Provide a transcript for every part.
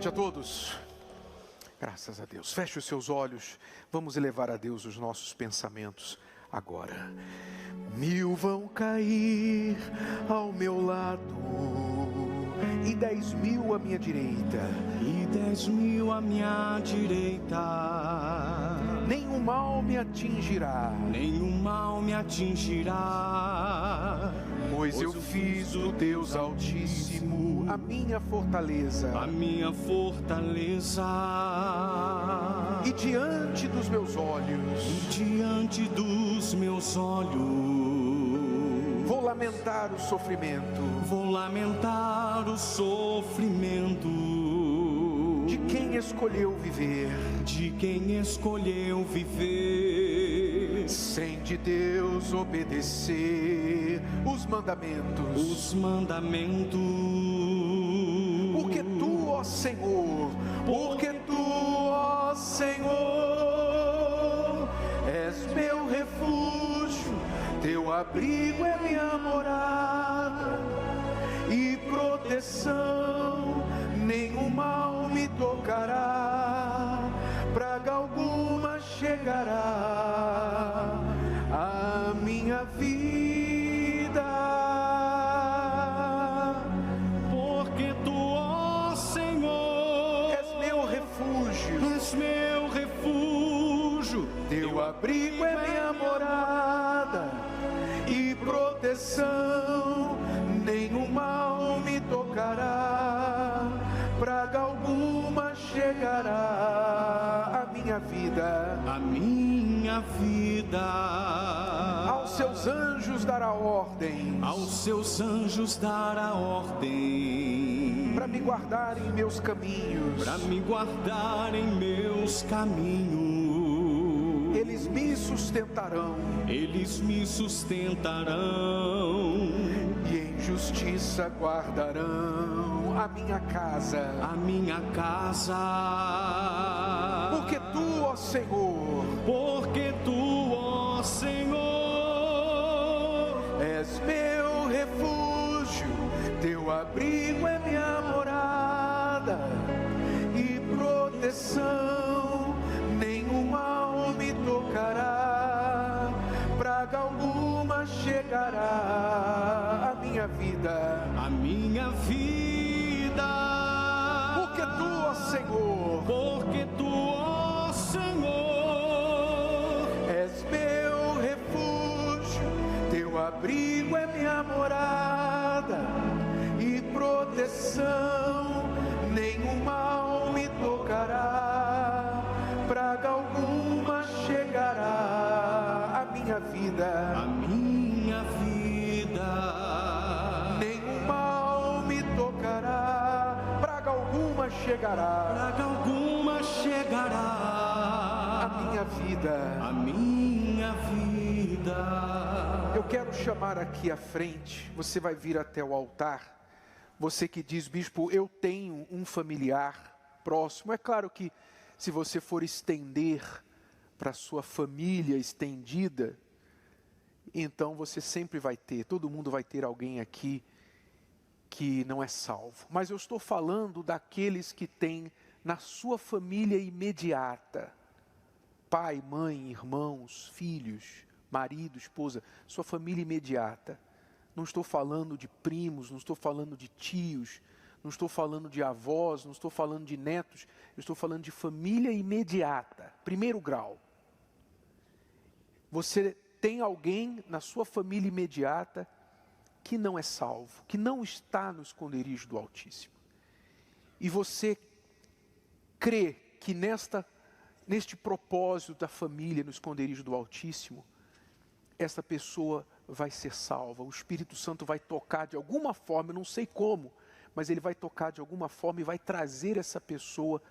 noite a todos. Graças a Deus. Feche os seus olhos. Vamos elevar a Deus os nossos pensamentos agora. 1000 vão cair ao meu lado e 10.000 à minha direita. E 10.000 à minha direita. Nenhum mal me atingirá. Nenhum mal me atingirá. Pois eu fiz do Deus Altíssimo a minha fortaleza. A minha fortaleza. E diante dos meus olhos. E diante dos meus olhos. Vou lamentar o sofrimento. Vou lamentar o sofrimento. De quem escolheu viver. De quem escolheu viver. Sem de Deus obedecer os mandamentos. Os mandamentos. Porque tu, ó Senhor, porque tu, ó Senhor, és meu refúgio, teu abrigo é minha morada e proteção, nenhum mal me tocará, praga alguma chegará à minha vida. Porque tu, ó Senhor, És meu refúgio, teu abrigo é minha morada e proteção, nenhum mal me tocará, praga alguma chegará à minha vida. a minha vida. Aos seus anjos dará ordem, Aos seus anjos dará ordem, para me guardar em meus caminhos. para me guardar em meus caminhos. Eles me sustentarão, Eles me sustentarão, e em justiça guardarão a minha casa. a minha casa. Porque tu, ó Senhor, Porque tu, ó Senhor, és meu refúgio, teu abrigo é minha morada e proteção, nenhum mal me tocará, praga alguma chegará à minha vida. a minha vida. Porque tu, ó Senhor, Porque tu, ó Senhor, és meu refúgio, teu abrigo é minha morada e proteção, nenhum mal me tocará, praga alguma chegará à minha vida. a minha vida. Nenhum mal me tocará, praga alguma chegará Praga alguma chegará à minha vida. a minha vida. Eu quero chamar aqui à frente, você vai vir até o altar, você que diz: bispo, eu tenho um familiar próximo. É claro que se você for estender para a sua família estendida, então você sempre vai ter, todo mundo vai ter alguém aqui que não é salvo. Mas eu estou falando daqueles que têm na sua família imediata, pai, mãe, irmãos, filhos, marido, esposa, sua família imediata. Não estou falando de primos, não estou falando de tios, não estou falando de avós, não estou falando de netos, eu estou falando de família imediata, primeiro grau. Você tem alguém na sua família imediata que não é salvo, que não está no esconderijo do Altíssimo. E você crê que neste propósito da família no esconderijo do Altíssimo, essa pessoa vai ser salva. O Espírito Santo vai tocar de alguma forma, eu não sei como, mas ele vai tocar de alguma forma e vai trazer essa pessoa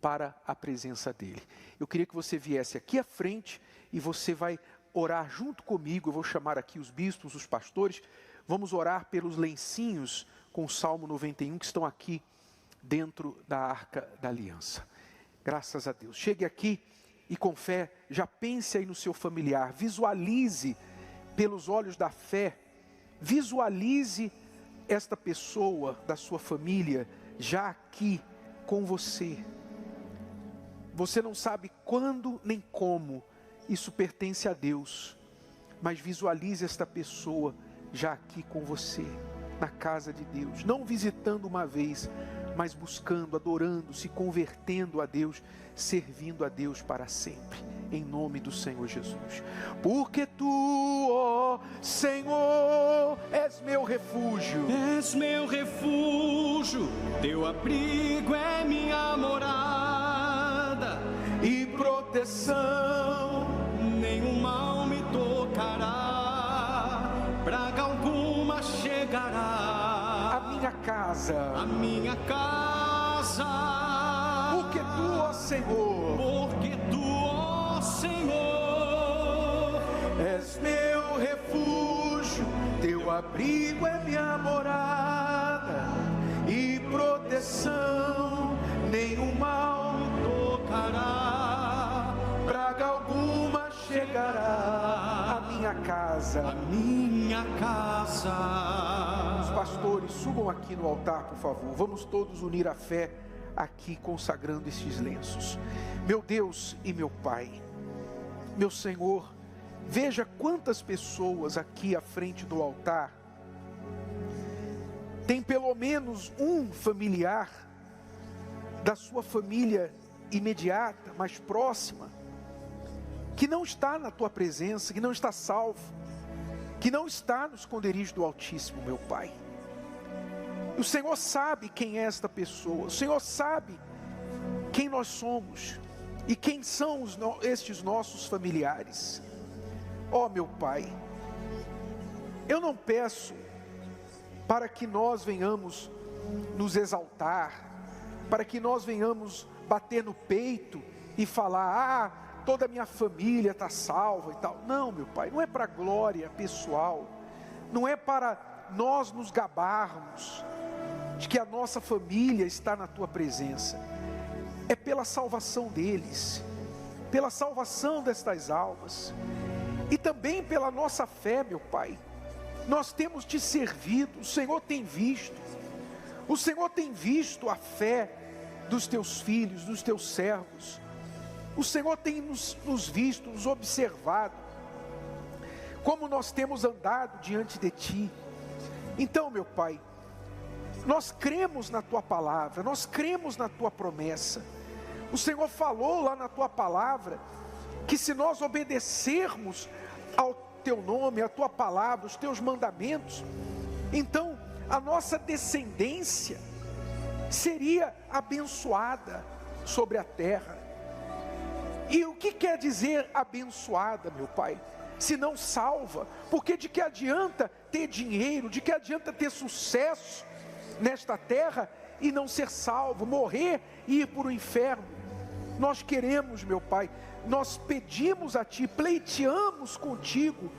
para a presença dele. Eu queria que você viesse aqui à frente e você vai orar junto comigo. Eu vou chamar aqui os bispos, os pastores. Vamos orar pelos lencinhos com o Salmo 91 que estão aqui dentro da Arca da Aliança. Graças a Deus. Chegue aqui e com fé, já pense aí no seu familiar. Visualize pelos olhos da fé. Visualize esta pessoa da sua família já aqui com você. Você não sabe quando nem como isso pertence a Deus, mas visualize esta pessoa já aqui com você, na casa de Deus, não visitando uma vez, mas buscando, adorando, se convertendo a Deus, servindo a Deus para sempre, em nome do Senhor Jesus. Porque Tu, ó Senhor, és meu refúgio. És meu refúgio, Teu abrigo é minha morada E proteção, nenhum mal me tocará, praga alguma chegará a minha casa. à minha casa. Porque Tu, ó Senhor, Porque Tu, ó Senhor, és meu refúgio, Teu abrigo é minha morada, e proteção, nenhum mal tocará, praga alguma chegará à minha casa. a minha casa. Os pastores, subam aqui no altar, por favor. Vamos todos unir a fé aqui, consagrando estes lenços. Meu Deus e meu Pai, meu Senhor, veja quantas pessoas aqui à frente do altar tem pelo menos um familiar da sua família imediata, mais próxima, que não está na Tua presença, que não está salvo, que não está no esconderijo do Altíssimo, meu Pai. O Senhor sabe quem é esta pessoa, o Senhor sabe quem nós somos e quem são estes nossos familiares. Ó meu Pai, eu não peço para que nós venhamos nos exaltar, para que nós venhamos bater no peito e falar, toda a minha família está salva e tal. Não, meu Pai, não é para glória pessoal, não é para nós nos gabarmos de que a nossa família está na Tua presença. É pela salvação deles, pela salvação destas almas, e também pela nossa fé, meu Pai. Nós temos Te servido, o Senhor tem visto a fé dos Teus filhos, dos Teus servos. O Senhor tem nos visto, nos observado, como nós temos andado diante de Ti. Então, meu Pai, nós cremos na Tua palavra, nós cremos na Tua promessa. O Senhor falou lá na Tua palavra, que se nós obedecermos ao Teu nome, à Tua palavra, os Teus mandamentos, então a nossa descendência seria abençoada sobre a terra. E o que quer dizer abençoada, meu Pai? Se não salva, porque de que adianta ter dinheiro, de que adianta ter sucesso nesta terra e não ser salvo, morrer e ir para o inferno? Nós queremos, meu Pai, nós pedimos a Ti, pleiteamos contigo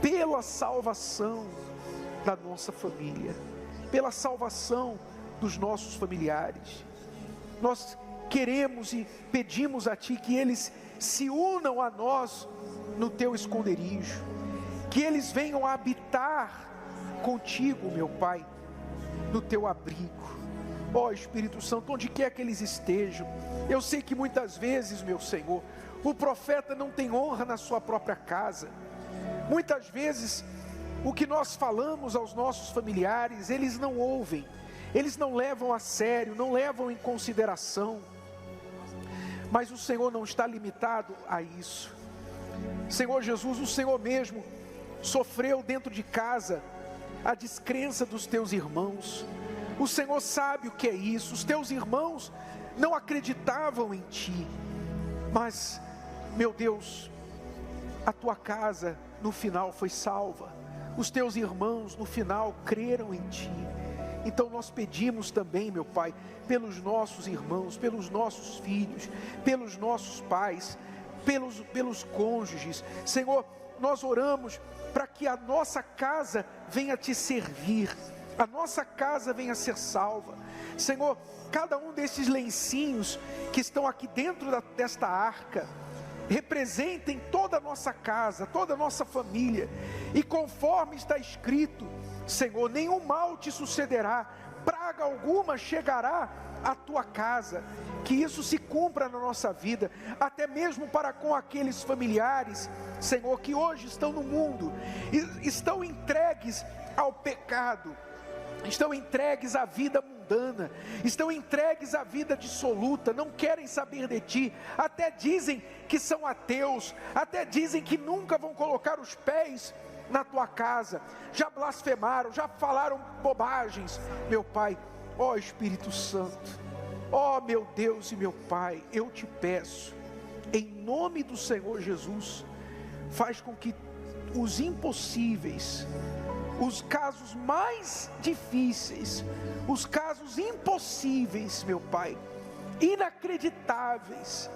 pela salvação da nossa família, pela salvação dos nossos familiares. Nós queremos e pedimos a Ti que eles se unam a nós no Teu esconderijo, que eles venham habitar contigo, meu Pai, no Teu abrigo. Ó Espírito Santo, onde quer que eles estejam, eu sei que muitas vezes, meu Senhor, o profeta não tem honra na sua própria casa. Muitas vezes, o que nós falamos aos nossos familiares, eles não ouvem, eles não levam a sério, não levam em consideração. Mas o Senhor não está limitado a isso. Senhor Jesus, o Senhor mesmo sofreu dentro de casa a descrença dos Teus irmãos. O Senhor sabe o que é isso. Os Teus irmãos não acreditavam em Ti, mas, meu Deus, a Tua casa no final foi salva. Os Teus irmãos no final creram em Ti. Então nós pedimos também, meu Pai, pelos nossos irmãos, pelos nossos filhos, pelos nossos pais, pelos cônjuges. Senhor, nós oramos para que a nossa casa venha Te servir, a nossa casa venha ser salva. Senhor, cada um desses lencinhos que estão aqui dentro desta arca, representem toda a nossa casa, toda a nossa família, e conforme está escrito, Senhor, nenhum mal Te sucederá, praga alguma chegará à tua casa. Que isso se cumpra na nossa vida, até mesmo para com aqueles familiares, Senhor, que hoje estão no mundo, e estão entregues ao pecado, estão entregues à vida mundana, estão entregues à vida dissoluta, não querem saber de Ti, até dizem que são ateus, até dizem que nunca vão colocar os pés na Tua casa, já blasfemaram, já falaram bobagens, meu Pai. Ó Espírito Santo, ó meu Deus e meu Pai, eu te peço, em nome do Senhor Jesus, faz com que os impossíveis, os casos mais difíceis, os casos impossíveis, meu Pai, inacreditáveis,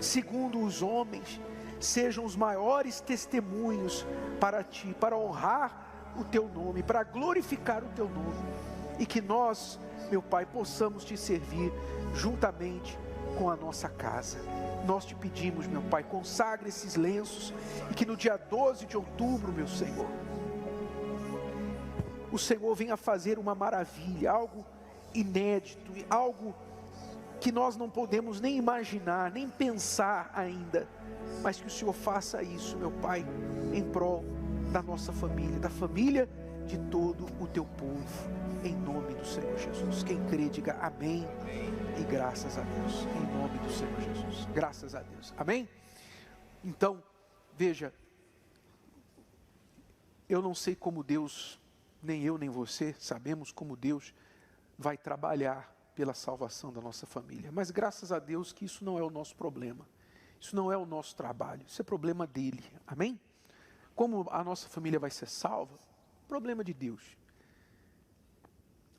segundo os homens, sejam os maiores testemunhos para Ti, para honrar o Teu nome, para glorificar o Teu nome, e que nós, meu Pai, possamos Te servir juntamente com a nossa casa. Nós Te pedimos, meu Pai, consagre esses lenços, e que no dia 12 de outubro, meu Senhor, o Senhor venha fazer uma maravilha, algo inédito, algo que nós não podemos nem imaginar, nem pensar ainda, mas que o Senhor faça isso, meu Pai, em prol da nossa família, da família de todo o Teu povo, em nome do Senhor Jesus. Quem crê, diga amém e graças a Deus, em nome do Senhor Jesus, graças a Deus, amém? Então, veja, eu não sei como Deus, nem eu nem você, sabemos como Deus vai trabalhar pela salvação da nossa família, mas graças a Deus que isso não é o nosso problema, isso não é o nosso trabalho, isso é problema dele, amém? Como a nossa família vai ser salva, problema de Deus,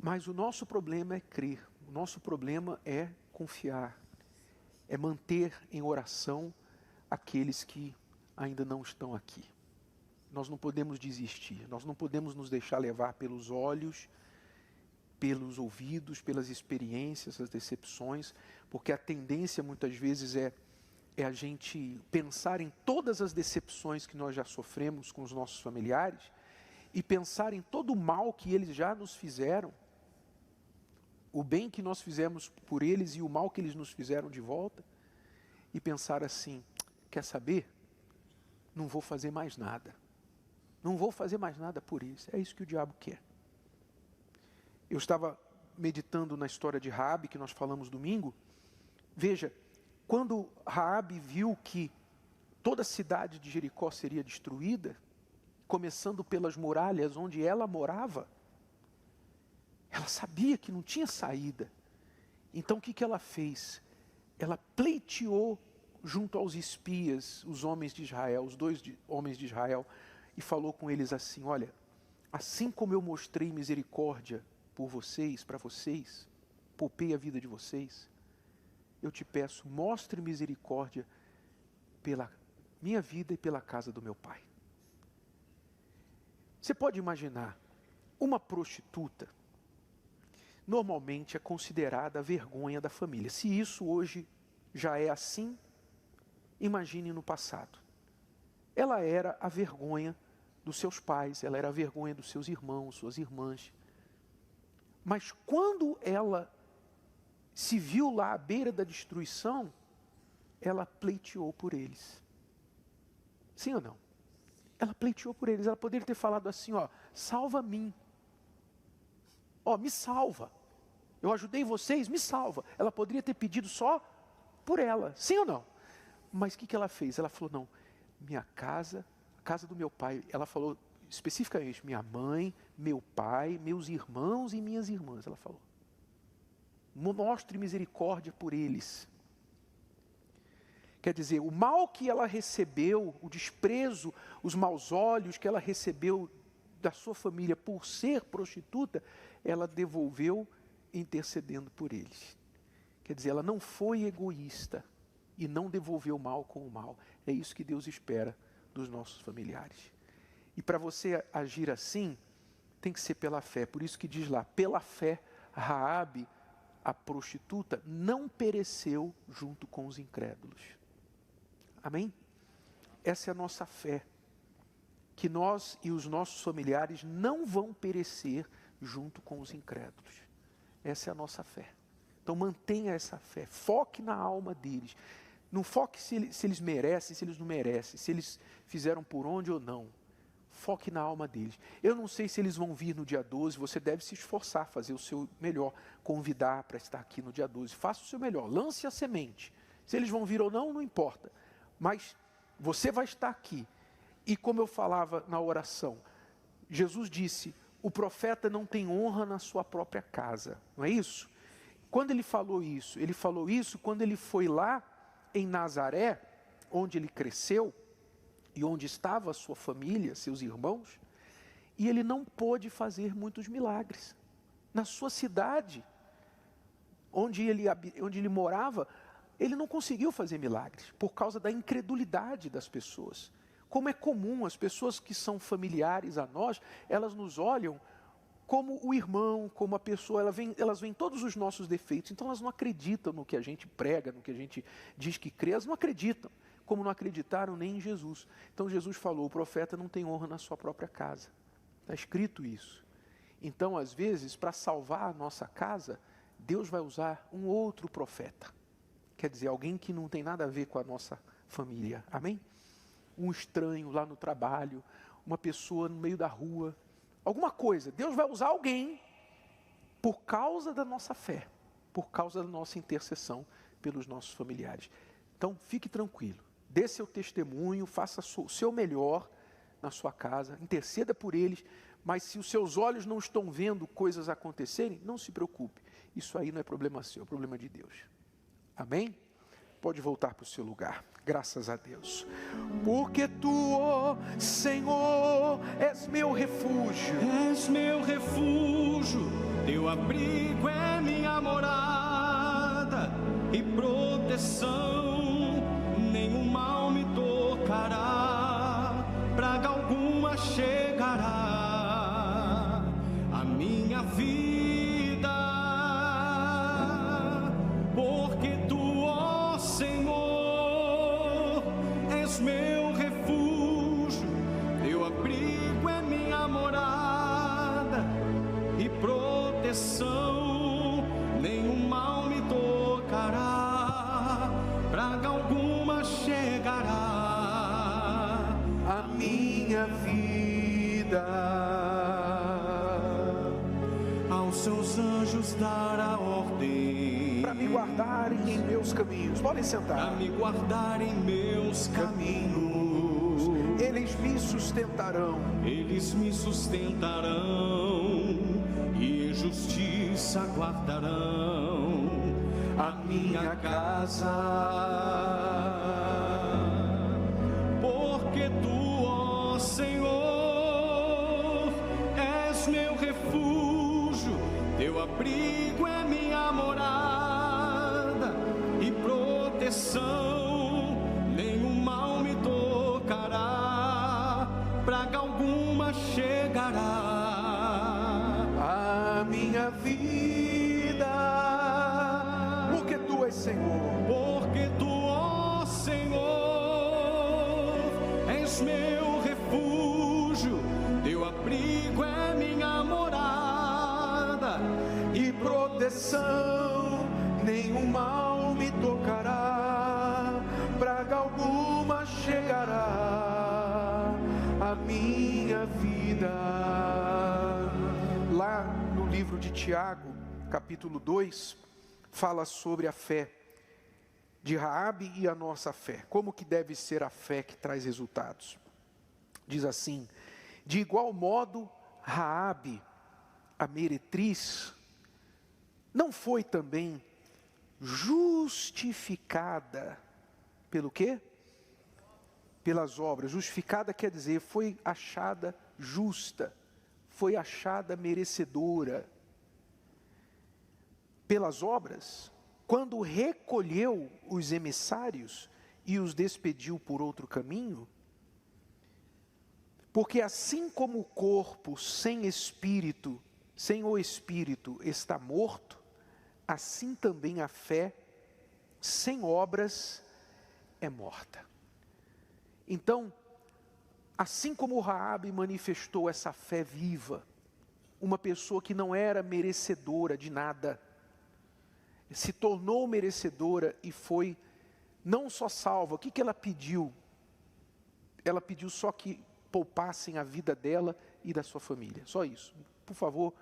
mas o nosso problema é crer, o nosso problema é confiar, é manter em oração aqueles que ainda não estão aqui. Nós não podemos desistir, nós não podemos nos deixar levar pelos olhos, pelos ouvidos, pelas experiências, as decepções, porque a tendência muitas vezes é a gente pensar em todas as decepções que nós já sofremos com os nossos familiares e pensar em todo o mal que eles já nos fizeram, o bem que nós fizemos por eles e o mal que eles nos fizeram de volta, e pensar assim, quer saber? Não vou fazer mais nada. Não vou fazer mais nada por eles. É isso que o diabo quer. Eu estava meditando na história de Raabe, que nós falamos domingo. Veja, quando Raabe viu que toda a cidade de Jericó seria destruída, começando pelas muralhas onde ela morava, ela sabia que não tinha saída. Então o que ela fez? Ela pleiteou junto aos espias, os homens de Israel, os dois homens de Israel, e falou com eles assim, olha, assim como eu mostrei misericórdia por vocês, para vocês, poupei a vida de vocês, eu te peço, mostre misericórdia pela minha vida e pela casa do meu pai. Você pode imaginar, uma prostituta, normalmente é considerada a vergonha da família. Se isso hoje já é assim, imagine no passado. Ela era a vergonha dos seus pais, ela era a vergonha dos seus irmãos, suas irmãs. Mas quando ela se viu lá à beira da destruição, ela pleiteou por eles. Sim ou não? Ela pleiteou por eles, ela poderia ter falado assim, ó, salva-me. Ó, me salva. Eu ajudei vocês, me salva. Ela poderia ter pedido só por ela, sim ou não? Mas o que ela fez? Ela falou, não, minha casa, a casa do meu pai, ela falou especificamente, minha mãe, meu pai, meus irmãos e minhas irmãs, ela falou. Mostre misericórdia por eles. Quer dizer, o mal que ela recebeu, o desprezo, os maus olhos que ela recebeu da sua família por ser prostituta, ela devolveu intercedendo por eles. Quer dizer, ela não foi egoísta e não devolveu o mal com o mal. É isso que Deus espera dos nossos familiares. E para você agir assim, tem que ser pela fé. Por isso que diz lá, pela fé, Raabe, a prostituta, não pereceu junto com os incrédulos. Amém? Essa é a nossa fé. Que nós e os nossos familiares não vão perecer junto com os incrédulos. Essa é a nossa fé. Então mantenha essa fé, foque na alma deles. Não foque se eles merecem, se eles não merecem, se eles fizeram por onde ou não. Foque na alma deles. Eu não sei se eles vão vir no dia 12, você deve se esforçar, fazer o seu melhor, convidar para estar aqui no dia 12. Faça o seu melhor, lance a semente. Se eles vão vir ou não, não importa. Mas você vai estar aqui. E como eu falava na oração, Jesus disse, o profeta não tem honra na sua própria casa. Não é isso? Quando ele falou isso quando ele foi lá em Nazaré, onde ele cresceu, e onde estava a sua família, seus irmãos, e ele não pôde fazer muitos milagres. Na sua cidade, onde ele morava, ele não conseguiu fazer milagres, por causa da incredulidade das pessoas. Como é comum, as pessoas que são familiares a nós, elas nos olham como o irmão, como a pessoa, elas veem todos os nossos defeitos, então elas não acreditam no que a gente prega, no que a gente diz que crê, elas não acreditam. Como não acreditaram nem em Jesus. Então Jesus falou, o profeta não tem honra na sua própria casa. Está escrito isso. Então, às vezes, para salvar a nossa casa, Deus vai usar um outro profeta. Quer dizer, alguém que não tem nada a ver com a nossa família. Amém? Um estranho lá no trabalho, uma pessoa no meio da rua, alguma coisa. Deus vai usar alguém por causa da nossa fé, por causa da nossa intercessão pelos nossos familiares. Então, fique tranquilo. Dê seu testemunho, faça o seu melhor na sua casa, interceda por eles, mas se os seus olhos não estão vendo coisas acontecerem, não se preocupe. Isso aí não é problema seu, é problema de Deus. Amém? Pode voltar para o seu lugar. Graças a Deus. Porque tu, ó Senhor, és meu refúgio. És meu refúgio, teu abrigo é minha morada e proteção. Nenhum mal me tocará, praga alguma chegará à minha vida, porque tu, ó Senhor, és meu refúgio, teu abrigo é minha morada e proteção, nenhum mal me tocará, praga alguma chegará A minha vida. Aos seus anjos dará ordem Para me guardarem em meus caminhos. Podem para sentar. me guardar em meus caminhos. Eles me sustentarão. Eles me sustentarão e em justiça guardarão a minha casa. Porque tu, ó Senhor, és meu refúgio, teu abrigo é minha morada e proteção, nenhum mal me tocará, praga alguma chegará A minha vida. Porque tu és Senhor. porque tu, ó Senhor, és meu refúgio, teu abrigo é minha morada E proteção, nenhum mal me tocará, praga alguma chegará à minha vida. Lá no livro de Tiago, capítulo 2, fala sobre a fé de Raabe e a nossa fé. Como que deve ser a fé que traz resultados? Diz assim, de igual modo, Raabe, a meretriz, não foi também justificada pelo quê? Pelas obras. Justificada quer dizer, foi achada justa, foi achada merecedora. Pelas obras, quando recolheu os emissários e os despediu por outro caminho, porque assim como o corpo sem o espírito está morto, assim também a fé sem obras é morta. Então, assim como Raabe manifestou essa fé viva, uma pessoa que não era merecedora de nada, se tornou merecedora e foi não só salva. O que ela pediu? Ela pediu só que poupassem a vida dela e da sua família, só isso. Por favor,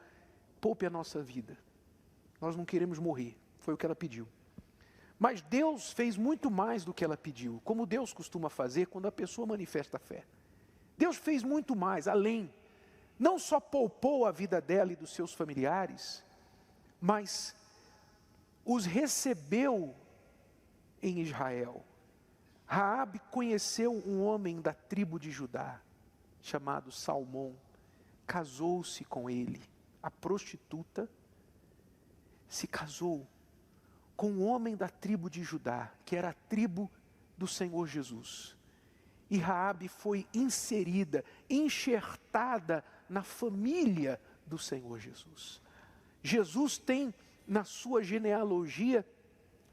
poupe a nossa vida, nós não queremos morrer, foi o que ela pediu. Mas Deus fez muito mais do que ela pediu, como Deus costuma fazer quando a pessoa manifesta fé. Deus fez muito mais, além, não só poupou a vida dela e dos seus familiares, mas os recebeu em Israel. Raabe conheceu um homem da tribo de Judá, chamado Salmão, casou-se com ele. A prostituta se casou com um homem da tribo de Judá, que era a tribo do Senhor Jesus. E Raabe foi inserida, enxertada na família do Senhor Jesus. Jesus tem na sua genealogia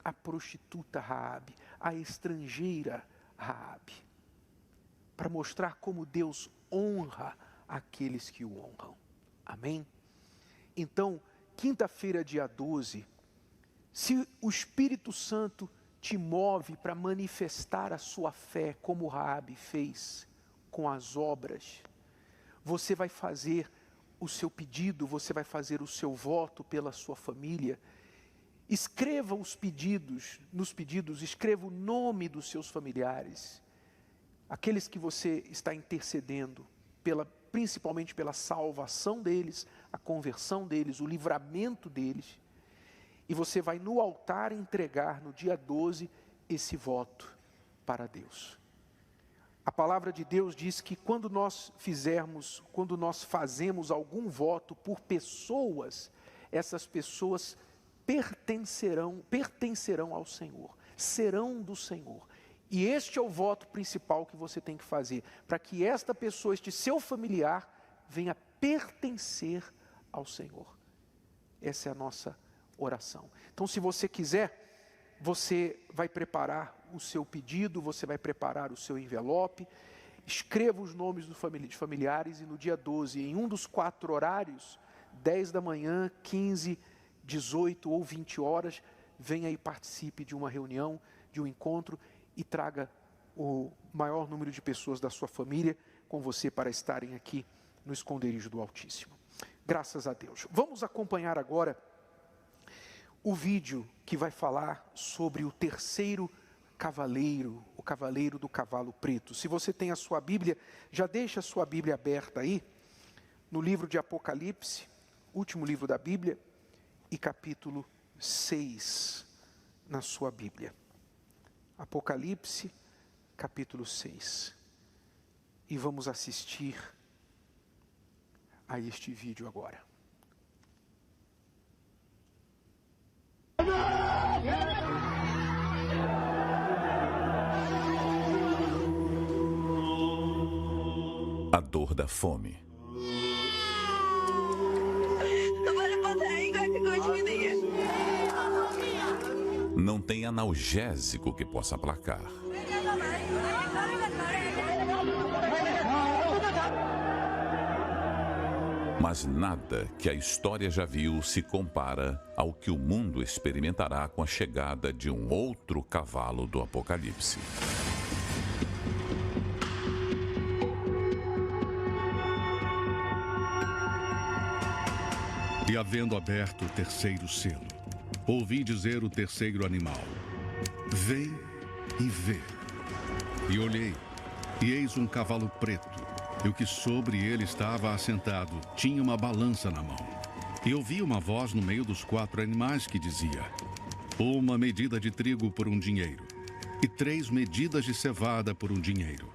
a prostituta Raabe, a estrangeira Raabe, para mostrar como Deus honra aqueles que o honram. Amém? Então, quinta-feira, dia 12, se o Espírito Santo te move para manifestar a sua fé, como Raabe fez com as obras, você vai fazer o seu pedido, você vai fazer o seu voto pela sua família. Escreva os pedidos, nos pedidos, escreva o nome dos seus familiares, aqueles que você está intercedendo, principalmente pela salvação deles, a conversão deles, o livramento deles. E você vai no altar entregar no dia 12 esse voto para Deus. A palavra de Deus diz que quando nós fazemos algum voto por pessoas, essas pessoas pertencerão ao Senhor, serão do Senhor. E este é o voto principal que você tem que fazer, para que esta pessoa, este seu familiar, venha pertencer ao Senhor. Essa é a nossa oração. Então, se você quiser, você vai preparar o seu pedido, você vai preparar o seu envelope, escreva os nomes dos familiares e no dia 12, em um dos 4 horários, 10 da manhã, 15, 18 ou 20 horas, venha e participe de uma reunião, de um encontro e traga o maior número de pessoas da sua família com você para estarem aqui no esconderijo do Altíssimo. Graças a Deus. Vamos acompanhar agora o vídeo que vai falar sobre o terceiro cavaleiro, o cavaleiro do cavalo preto. Se você tem a sua Bíblia, já deixa a sua Bíblia aberta aí, no livro de Apocalipse, último livro da Bíblia, e capítulo 6 na sua Bíblia. Apocalipse, capítulo 6. E vamos assistir a este vídeo agora. A dor da fome. Não tem analgésico que possa aplacar. Mas nada que a história já viu se compara ao que o mundo experimentará com a chegada de um outro cavalo do Apocalipse. E havendo aberto o terceiro selo, ouvi dizer o terceiro animal: vem e vê. E olhei, e eis um cavalo preto, e o que sobre ele estava assentado tinha uma balança na mão. E ouvi uma voz no meio dos 4 animais que dizia: uma medida de trigo por 1 dinheiro, e 3 medidas de cevada por 1 dinheiro.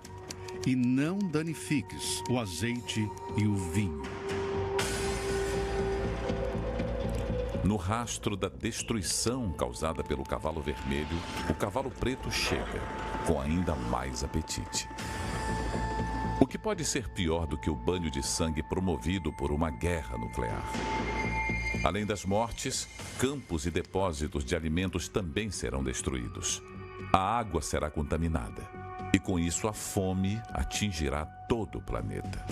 E não danifiques o azeite e o vinho. No rastro da destruição causada pelo cavalo vermelho, o cavalo preto chega, com ainda mais apetite. O que pode ser pior do que o banho de sangue promovido por uma guerra nuclear? Além das mortes, campos e depósitos de alimentos também serão destruídos. A água será contaminada. E com isso a fome atingirá todo o planeta.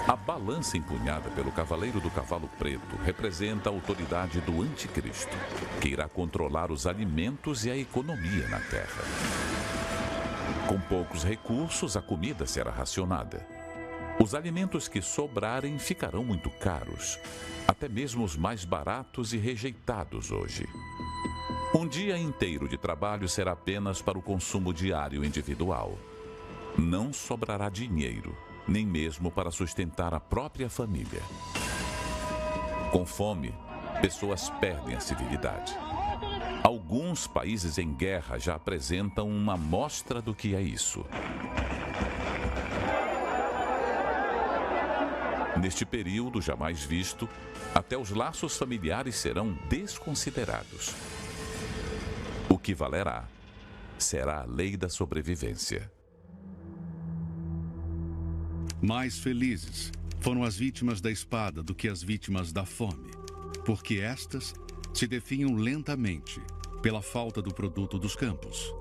A balança empunhada pelo cavaleiro do cavalo preto representa a autoridade do anticristo, que irá controlar os alimentos e a economia na Terra. Com poucos recursos, a comida será racionada. Os alimentos que sobrarem ficarão muito caros, até mesmo os mais baratos e rejeitados hoje. Um dia inteiro de trabalho será apenas para o consumo diário individual. Não sobrará dinheiro, nem mesmo para sustentar a própria família. Com fome, pessoas perdem a civilidade. Alguns países em guerra já apresentam uma amostra do que é isso. Neste período jamais visto, até os laços familiares serão desconsiderados. O que valerá será a lei da sobrevivência. Mais felizes foram as vítimas da espada do que as vítimas da fome, porque estas se definham lentamente pela falta do produto dos campos.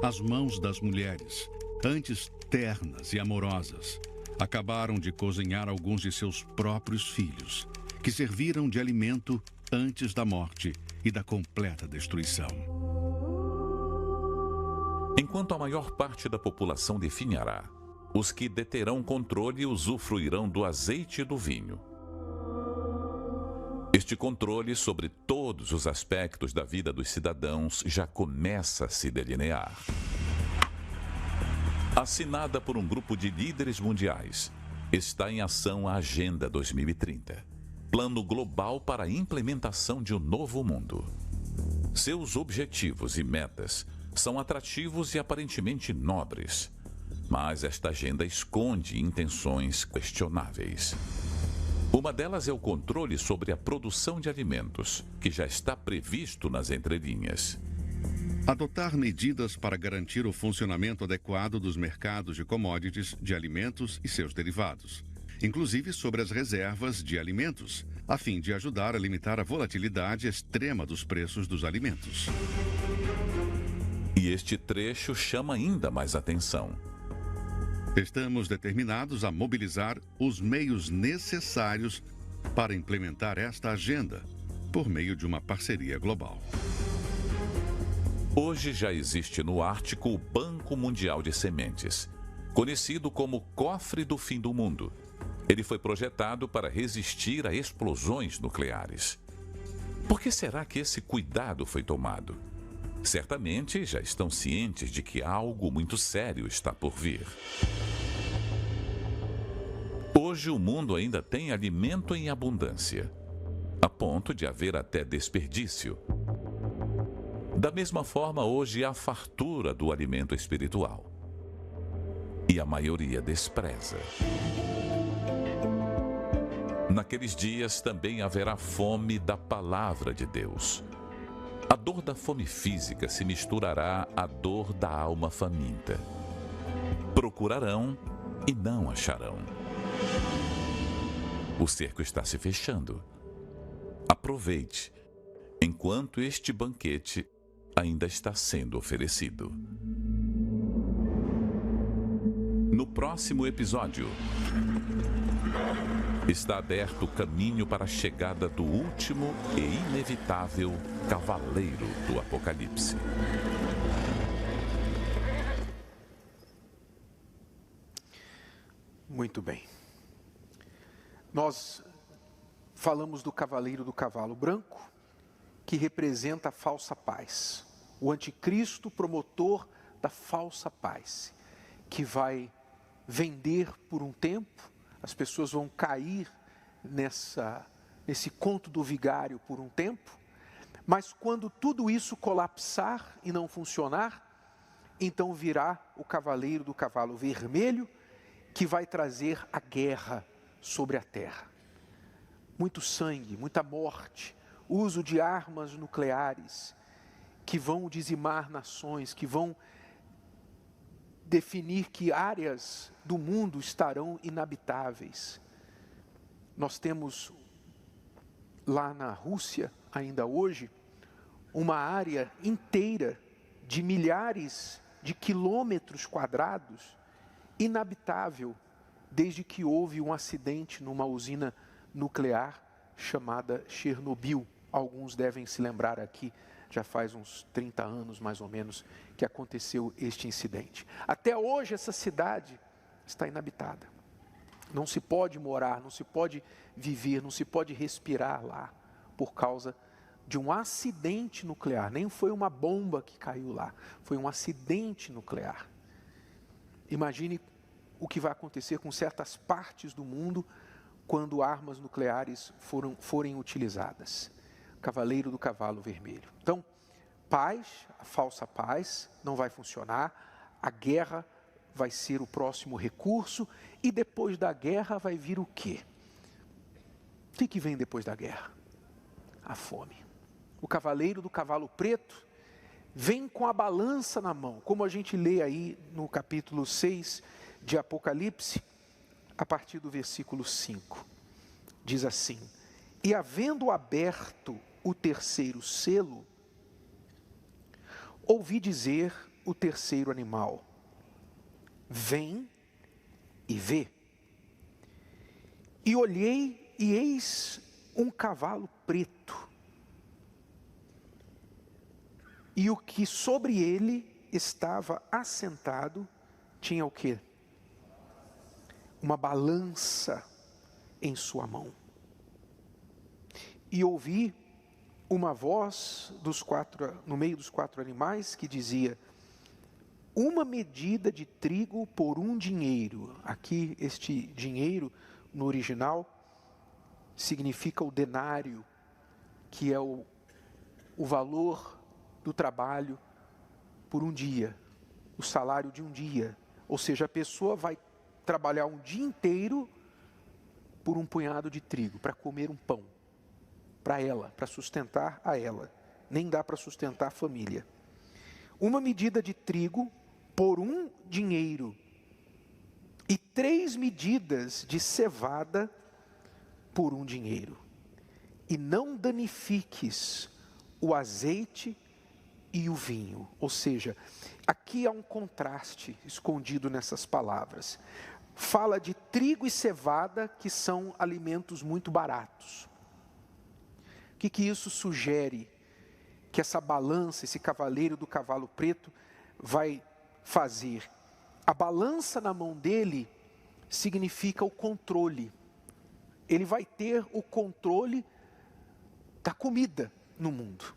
As mãos das mulheres, antes ternas e amorosas, acabaram de cozinhar alguns de seus próprios filhos, que serviram de alimento antes da morte e da completa destruição. Enquanto a maior parte da população definhará, os que deterão controle usufruirão do azeite e do vinho. Este controle sobre todos os aspectos da vida dos cidadãos já começa a se delinear. Assinada por um grupo de líderes mundiais, está em ação a Agenda 2030, plano global para a implementação de um novo mundo. Seus objetivos e metas são atrativos e aparentemente nobres, mas esta agenda esconde intenções questionáveis. Uma delas é o controle sobre a produção de alimentos, que já está previsto nas entrelinhas. Adotar medidas para garantir o funcionamento adequado dos mercados de commodities, de alimentos e seus derivados, inclusive sobre as reservas de alimentos, a fim de ajudar a limitar a volatilidade extrema dos preços dos alimentos. E este trecho chama ainda mais atenção. Estamos determinados a mobilizar os meios necessários para implementar esta agenda, por meio de uma parceria global. Hoje já existe no Ártico o Banco Mundial de Sementes, conhecido como Cofre do Fim do Mundo. Ele foi projetado para resistir a explosões nucleares. Por que será que esse cuidado foi tomado? Certamente já estão cientes de que algo muito sério está por vir. Hoje o mundo ainda tem alimento em abundância, a ponto de haver até desperdício. Da mesma forma, hoje há fartura do alimento espiritual. E a maioria despreza. Naqueles dias também haverá fome da palavra de Deus. A dor da fome física se misturará à dor da alma faminta. Procurarão e não acharão. O cerco está se fechando. Aproveite, enquanto este banquete ainda está sendo oferecido. No próximo episódio, está aberto o caminho para a chegada do último e inevitável Cavaleiro do Apocalipse. Muito bem. Nós falamos do Cavaleiro do Cavalo Branco, que representa a falsa paz. O anticristo promotor da falsa paz, que vai vender por um tempo, as pessoas vão cair nesse conto do vigário por um tempo, mas quando tudo isso colapsar e não funcionar, então virá o Cavaleiro do Cavalo Vermelho, que vai trazer a guerra sobre a terra. Muito sangue, muita morte, uso de armas nucleares, que vão dizimar nações, que vão definir que áreas do mundo estarão inabitáveis. Nós temos lá na Rússia, ainda hoje, uma área inteira de milhares de quilômetros quadrados, inabitável, desde que houve um acidente numa usina nuclear chamada Chernobyl. Alguns devem se lembrar aqui, já faz uns 30 anos mais ou menos, que aconteceu este incidente. Até hoje essa cidade está inabitada. Não se pode morar, não se pode viver, não se pode respirar lá, por causa de um acidente nuclear. Nem foi uma bomba que caiu lá, foi um acidente nuclear. Imagine o que vai acontecer com certas partes do mundo quando armas nucleares forem utilizadas. Cavaleiro do Cavalo Vermelho. Então, paz, a falsa paz, não vai funcionar. A guerra vai ser o próximo recurso. E depois da guerra vai vir o quê? O que vem depois da guerra? A fome. O Cavaleiro do Cavalo Preto vem com a balança na mão, como a gente lê aí no capítulo 6 de Apocalipse, a partir do versículo 5. Diz assim: e havendo aberto o terceiro selo, ouvi dizer o terceiro animal: vem e vê. E olhei, e eis um cavalo preto, e o que sobre ele estava assentado tinha o quê? Uma balança em sua mão. E ouvi uma voz no meio dos 4 animais que dizia: uma medida de trigo por um dinheiro. Aqui este dinheiro no original significa o denário, que é o valor do trabalho por um dia, o salário de um dia. Ou seja, a pessoa vai trabalhar um dia inteiro por um punhado de trigo, para comer um pão, para ela, para sustentar a ela. Nem dá para sustentar a família. Uma medida de trigo por um dinheiro, e 3 medidas de cevada por um dinheiro. E não danifiques o azeite e o vinho. Ou seja, aqui há um contraste escondido nessas palavras. Fala de trigo e cevada, que são alimentos muito baratos. O que isso sugere? Que essa balança, esse cavaleiro do cavalo preto vai fazer? A balança na mão dele significa o controle. Ele vai ter o controle da comida no mundo.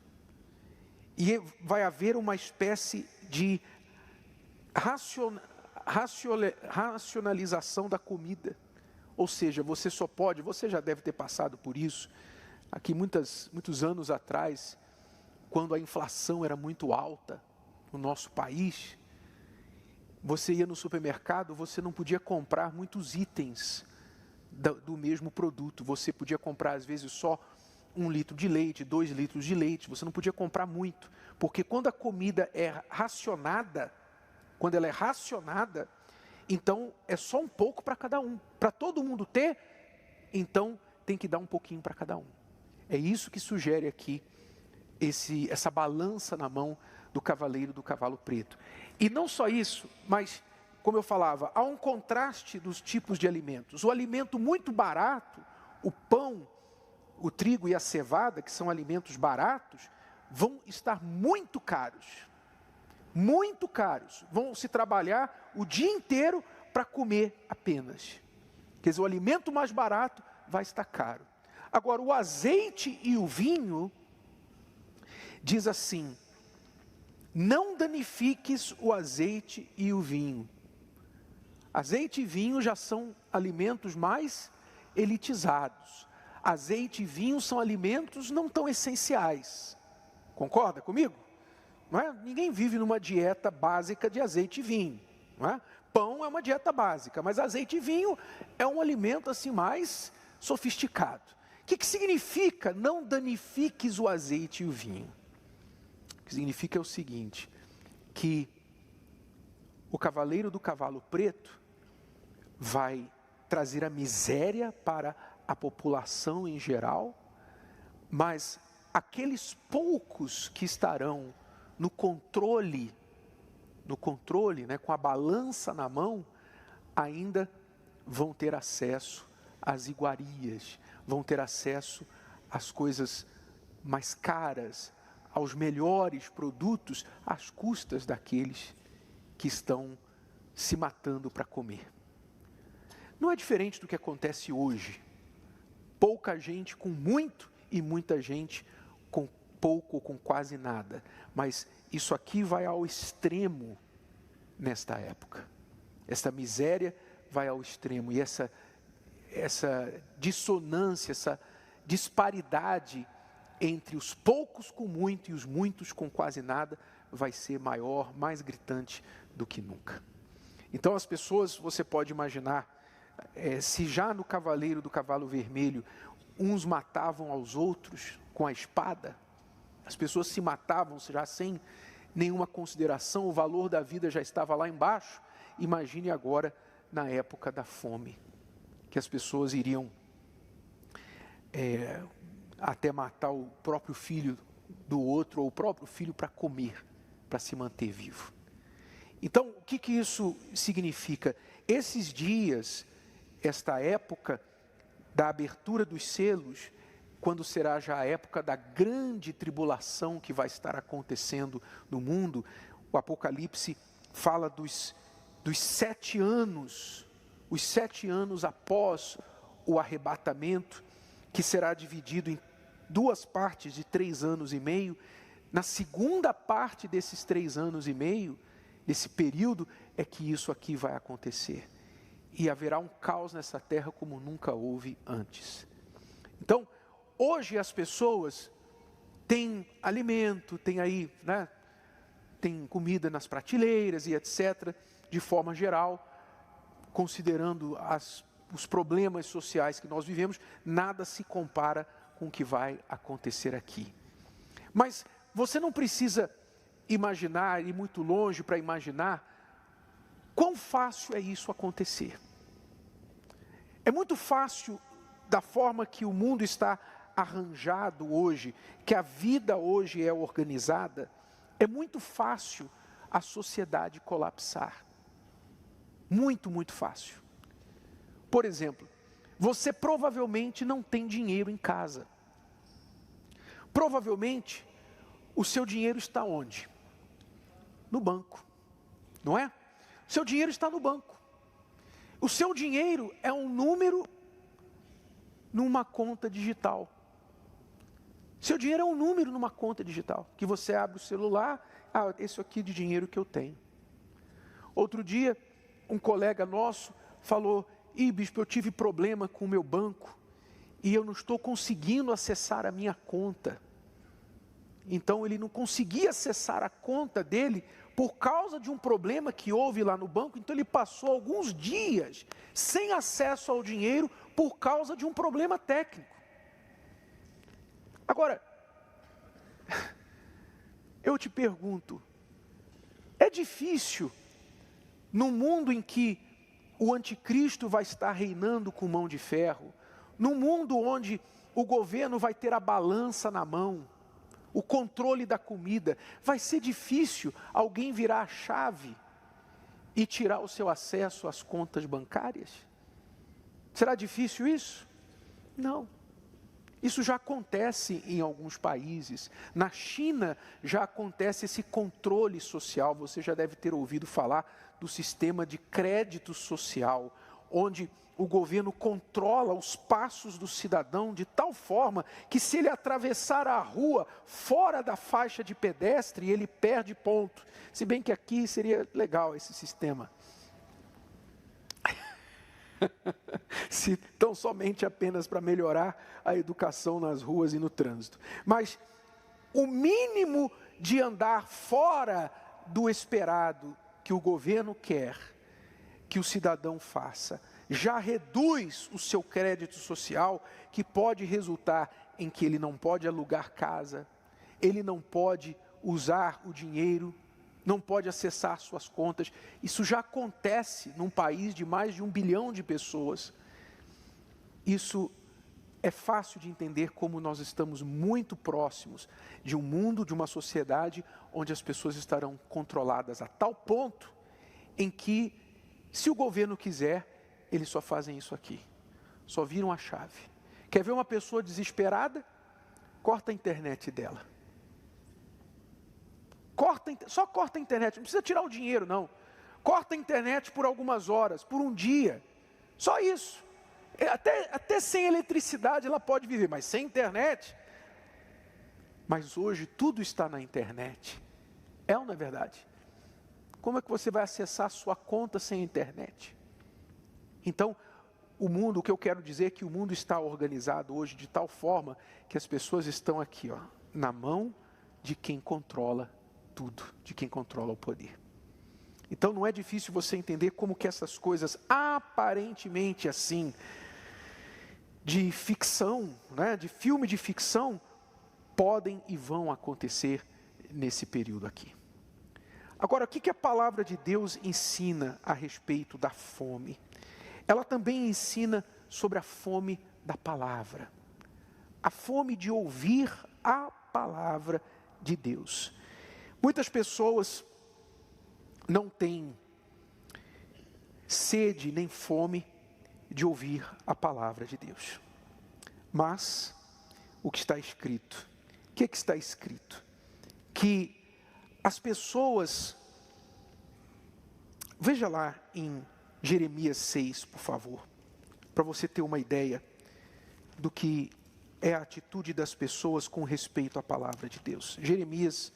E vai haver uma espécie de racionalização da comida. Ou seja, você só pode, você já deve ter passado por isso, aqui muitos anos atrás, quando a inflação era muito alta no nosso país, você ia no supermercado, você não podia comprar muitos itens do mesmo produto. Você podia comprar às vezes só 1 litro de leite, 2 litros de leite, você não podia comprar muito, porque quando a comida é racionada, quando ela é racionada, então é só um pouco para cada um. Para todo mundo ter, então tem que dar um pouquinho para cada um. É isso que sugere aqui essa balança na mão do cavaleiro do cavalo preto. E não só isso, mas, como eu falava, há um contraste dos tipos de alimentos. O alimento muito barato, o pão, o trigo e a cevada, que são alimentos baratos, vão estar muito caros. Muito caros. Vão se trabalhar o dia inteiro para comer apenas. Quer dizer, o alimento mais barato vai estar caro. Agora, o azeite e o vinho, diz assim: não danifiques o azeite e o vinho. Azeite e vinho já são alimentos mais elitizados. Azeite e vinho são alimentos não tão essenciais. Concorda comigo? Não é? Ninguém vive numa dieta básica de azeite e vinho. Não é? Pão é uma dieta básica, mas azeite e vinho é um alimento assim mais sofisticado. O que significa não danifiques o azeite e o vinho? O que significa é o seguinte, que o cavaleiro do cavalo preto vai trazer a miséria para a população em geral, mas aqueles poucos que estarão no controle no controle, né, com a balança na mão, ainda vão ter acesso às iguarias, vão ter acesso às coisas mais caras, aos melhores produtos, às custas daqueles que estão se matando para comer. Não é diferente do que acontece hoje. Pouca gente com muito e muita gente com pouco ou com quase nada. Mas isso aqui vai ao extremo nesta época. Essa miséria vai ao extremo. E essa dissonância, essa disparidade entre os poucos com muito e os muitos com quase nada vai ser maior, mais gritante do que nunca. Então as pessoas, você pode imaginar, se já no cavaleiro do cavalo vermelho, uns matavam aos outros com a espada, as pessoas se matavam já sem nenhuma consideração, o valor da vida já estava lá embaixo. Imagine agora na época da fome, que as pessoas iriam até matar o próprio filho do outro, ou o próprio filho para comer, para se manter vivo. Então, o que isso significa? Esses dias, esta época da abertura dos selos, quando será já a época da grande tribulação que vai estar acontecendo no mundo, o Apocalipse fala dos 7 anos, os 7 anos após o arrebatamento, que será dividido em 2 partes de 3 anos e meio. Na segunda parte desses 3 anos e meio, desse período, é que isso aqui vai acontecer. E haverá um caos nessa terra como nunca houve antes. Então, hoje as pessoas têm alimento, têm aí, né, tem comida nas prateleiras e etc., de forma geral, considerando os problemas sociais que nós vivemos, nada se compara com o que vai acontecer aqui. Mas você não precisa imaginar, ir muito longe para imaginar quão fácil é isso acontecer. É muito fácil, da forma que o mundo está arranjado hoje, que a vida hoje é organizada, é muito fácil a sociedade colapsar. Muito, muito fácil. Por exemplo, você provavelmente não tem dinheiro em casa. Provavelmente, o seu dinheiro está onde? No banco, não é? O seu dinheiro está no banco. O seu dinheiro é um número numa conta digital. Seu dinheiro é um número numa conta digital, que você abre o celular, esse aqui de dinheiro que eu tenho. Outro dia, um colega nosso falou, bispo, eu tive problema com o meu banco, e eu não estou conseguindo acessar a minha conta. Então ele não conseguia acessar a conta dele, por causa de um problema que houve lá no banco, então ele passou alguns dias sem acesso ao dinheiro, por causa de um problema técnico. Agora, eu te pergunto, é difícil, num mundo em que o anticristo vai estar reinando com mão de ferro, num mundo onde o governo vai ter a balança na mão, o controle da comida, vai ser difícil alguém virar a chave e tirar o seu acesso às contas bancárias? Será difícil isso? Não. Isso já acontece em alguns países. Na China já acontece esse controle social. Você já deve ter ouvido falar do sistema de crédito social, onde o governo controla os passos do cidadão de tal forma que, se ele atravessar a rua fora da faixa de pedestre, ele perde ponto. Se bem que aqui seria legal esse sistema. Se tão somente apenas para melhorar a educação nas ruas e no trânsito. Mas o mínimo de andar fora do esperado que o governo quer que o cidadão faça, já reduz o seu crédito social, que pode resultar em que ele não pode alugar casa, ele não pode usar o dinheiro, não pode acessar suas contas. Isso já acontece num país de mais de 1 bilhão de pessoas. Isso é fácil de entender como nós estamos muito próximos de um mundo, de uma sociedade onde as pessoas estarão controladas a tal ponto em que, se o governo quiser, eles só fazem isso aqui, só viram a chave. Quer ver uma pessoa desesperada? Corta a internet dela. Só corta a internet, não precisa tirar o dinheiro não. Corta a internet por algumas horas, por um dia, só isso. Até sem eletricidade ela pode viver, mas sem internet. Mas hoje tudo está na internet. É ou não é verdade? Como é que você vai acessar a sua conta sem internet? Então, o que eu quero dizer é que o mundo está organizado hoje de tal forma que as pessoas estão aqui, na mão de quem controla tudo, de quem controla o poder. Então não é difícil você entender como que essas coisas aparentemente assim, de ficção, né, de filme de ficção, podem e vão acontecer nesse período aqui. Agora, o que a palavra de Deus ensina a respeito da fome? Ela também ensina sobre a fome da palavra. A fome de ouvir a palavra de Deus. Muitas pessoas não têm sede nem fome de ouvir a palavra de Deus. Mas, o que está escrito? O que está escrito? Que as pessoas, veja lá em Jeremias 6, por favor, para você ter uma ideia do que é a atitude das pessoas com respeito à palavra de Deus. Jeremias,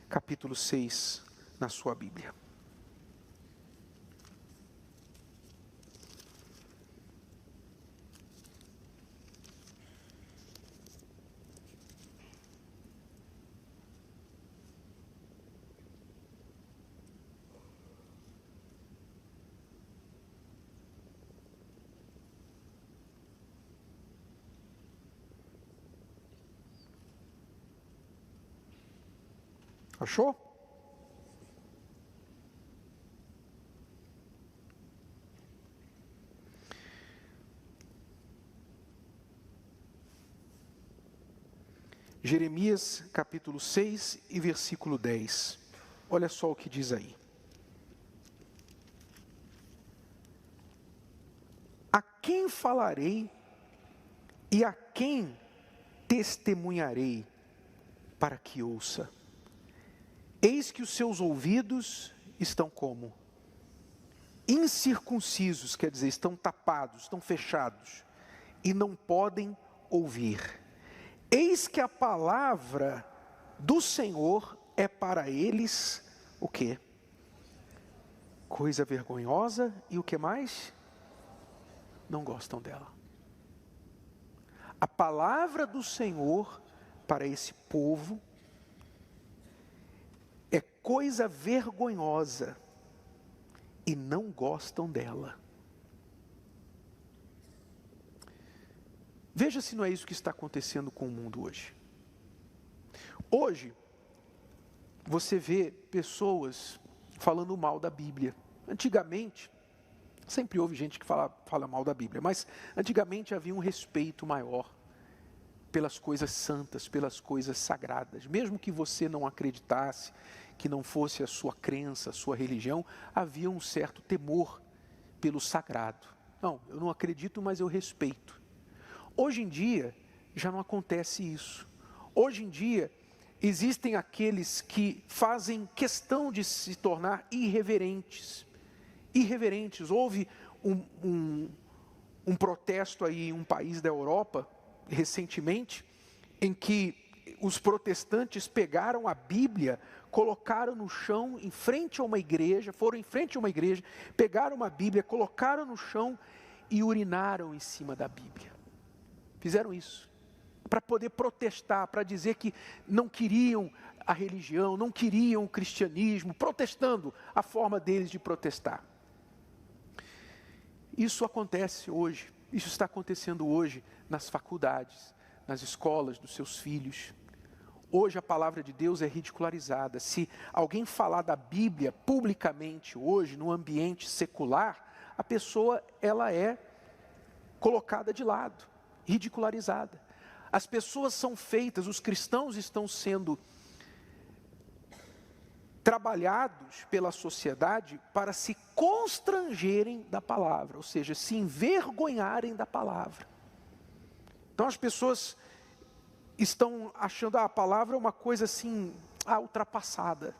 capítulo 6, na sua Bíblia. Achou? Jeremias capítulo 6 e versículo 10. Olha só o que diz aí. A quem falarei e a quem testemunharei para que ouça? Eis que os seus ouvidos estão como? Incircuncisos, quer dizer, estão tapados, estão fechados, e não podem ouvir. Eis que a palavra do Senhor é para eles, o quê? Coisa vergonhosa, e o que mais? Não gostam dela. A palavra do Senhor para esse povo é coisa vergonhosa e não gostam dela. Veja se não é isso que está acontecendo com o mundo hoje. Hoje, você vê pessoas falando mal da Bíblia. Antigamente, sempre houve gente que fala mal da Bíblia, mas antigamente havia um respeito maior pelas coisas santas, pelas coisas sagradas. Mesmo que você não acreditasse, que não fosse a sua crença, a sua religião, havia um certo temor pelo sagrado. Não, eu não acredito, mas eu respeito. Hoje em dia, já não acontece isso. Hoje em dia, existem aqueles que fazem questão de se tornar irreverentes. Irreverentes. Houve um protesto aí em um país da Europa, recentemente, em que os protestantes pegaram a Bíblia, colocaram no chão, em frente a uma igreja, foram em frente a uma igreja, pegaram uma Bíblia, colocaram no chão e urinaram em cima da Bíblia. Fizeram isso para poder protestar, para dizer que não queriam a religião, não queriam o cristianismo, protestando a forma deles de protestar. Isso acontece hoje, isso está acontecendo hoje nas faculdades, nas escolas dos seus filhos. Hoje a palavra de Deus é ridicularizada. Se alguém falar da Bíblia publicamente hoje, no ambiente secular, a pessoa ela é colocada de lado. ridicularizada. As pessoas são feitas, os cristãos estão sendo trabalhados pela sociedade para se constrangerem da palavra, ou seja, se envergonharem da palavra. Então as pessoas estão achando a palavra uma coisa assim, ultrapassada.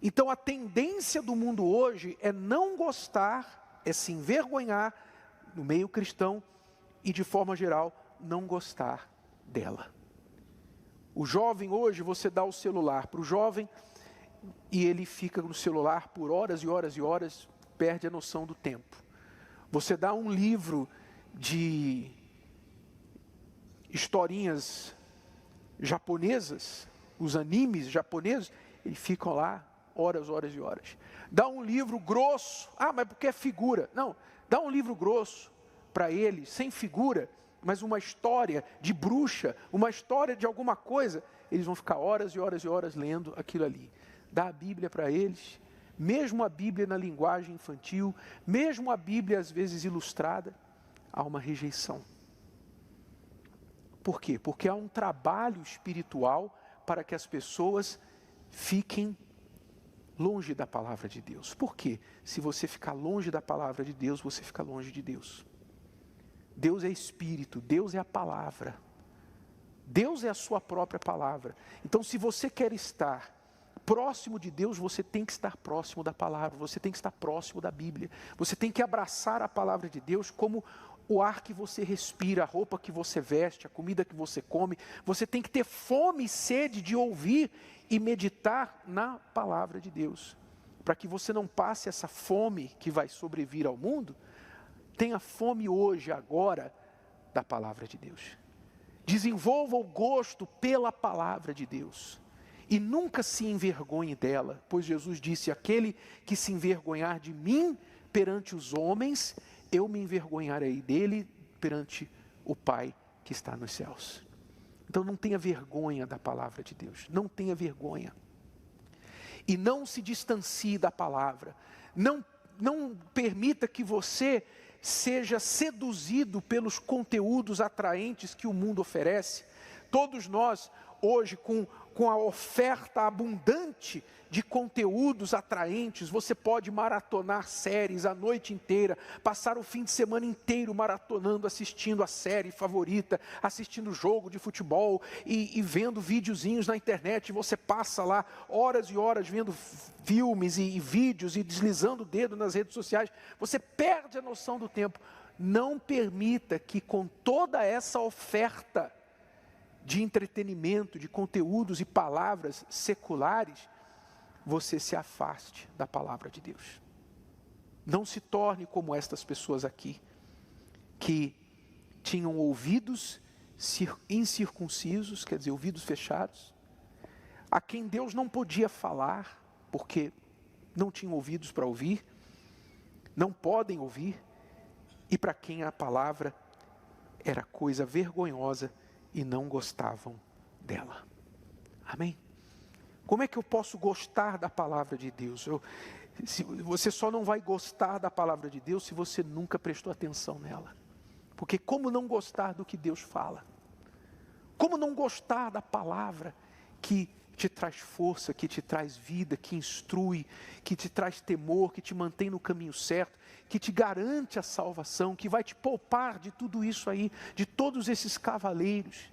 Então a tendência do mundo hoje é não gostar, é se envergonhar no meio cristão e de forma geral não gostar dela. O jovem hoje, você dá o celular para o jovem e ele fica no celular por horas e horas e horas, perde a noção do tempo. Você dá um livro de historinhas japonesas, os animes japoneses, eles ficam lá horas, horas e horas. Dá um livro grosso, mas porque é figura. Não, dá um livro grosso para ele, sem figura, mas uma história de bruxa, uma história de alguma coisa, eles vão ficar horas e horas e horas lendo aquilo ali. Dá a Bíblia para eles, mesmo a Bíblia na linguagem infantil, mesmo a Bíblia às vezes ilustrada, há uma rejeição. Por quê? Porque há um trabalho espiritual para que as pessoas fiquem longe da palavra de Deus. Por quê? Se você ficar longe da palavra de Deus, você fica longe de Deus. Deus é Espírito, Deus é a palavra. Deus é a sua própria palavra. Então, se você quer estar próximo de Deus, você tem que estar próximo da palavra, você tem que estar próximo da Bíblia. Você tem que abraçar a palavra de Deus como o ar que você respira, a roupa que você veste, a comida que você come. Você tem que ter fome e sede de ouvir e meditar na palavra de Deus. Para que você não passe essa fome que vai sobrevir ao mundo, tenha fome hoje, agora, da palavra de Deus. Desenvolva o gosto pela palavra de Deus. E nunca se envergonhe dela, pois Jesus disse, aquele que se envergonhar de mim perante os homens, eu me envergonharei dele perante o Pai que está nos céus. Então não tenha vergonha da palavra de Deus, não tenha vergonha. E não se distancie da palavra, não permita que você seja seduzido pelos conteúdos atraentes que o mundo oferece. Todos nós, hoje, com a oferta abundante de conteúdos atraentes, você pode maratonar séries a noite inteira, passar o fim de semana inteiro maratonando, assistindo a série favorita, assistindo jogo de futebol e vendo videozinhos na internet. Você passa lá horas e horas vendo filmes e vídeos e deslizando o dedo nas redes sociais. Você perde a noção do tempo. Não permita que com toda essa oferta de entretenimento, de conteúdos e palavras seculares, você se afaste da palavra de Deus. Não se torne como estas pessoas aqui, que tinham ouvidos incircuncisos, quer dizer, ouvidos fechados, a quem Deus não podia falar, porque não tinham ouvidos para ouvir, não podem ouvir, e para quem a palavra era coisa vergonhosa, e não gostavam dela. Amém? Como é que eu posso gostar da palavra de Deus? Você só não vai gostar da palavra de Deus se você nunca prestou atenção nela. Porque como não gostar do que Deus fala? Como não gostar da palavra que te traz força, que te traz vida, que instrui, que te traz temor, que te mantém no caminho certo, que te garante a salvação, que vai te poupar de tudo isso aí, de todos esses cavaleiros.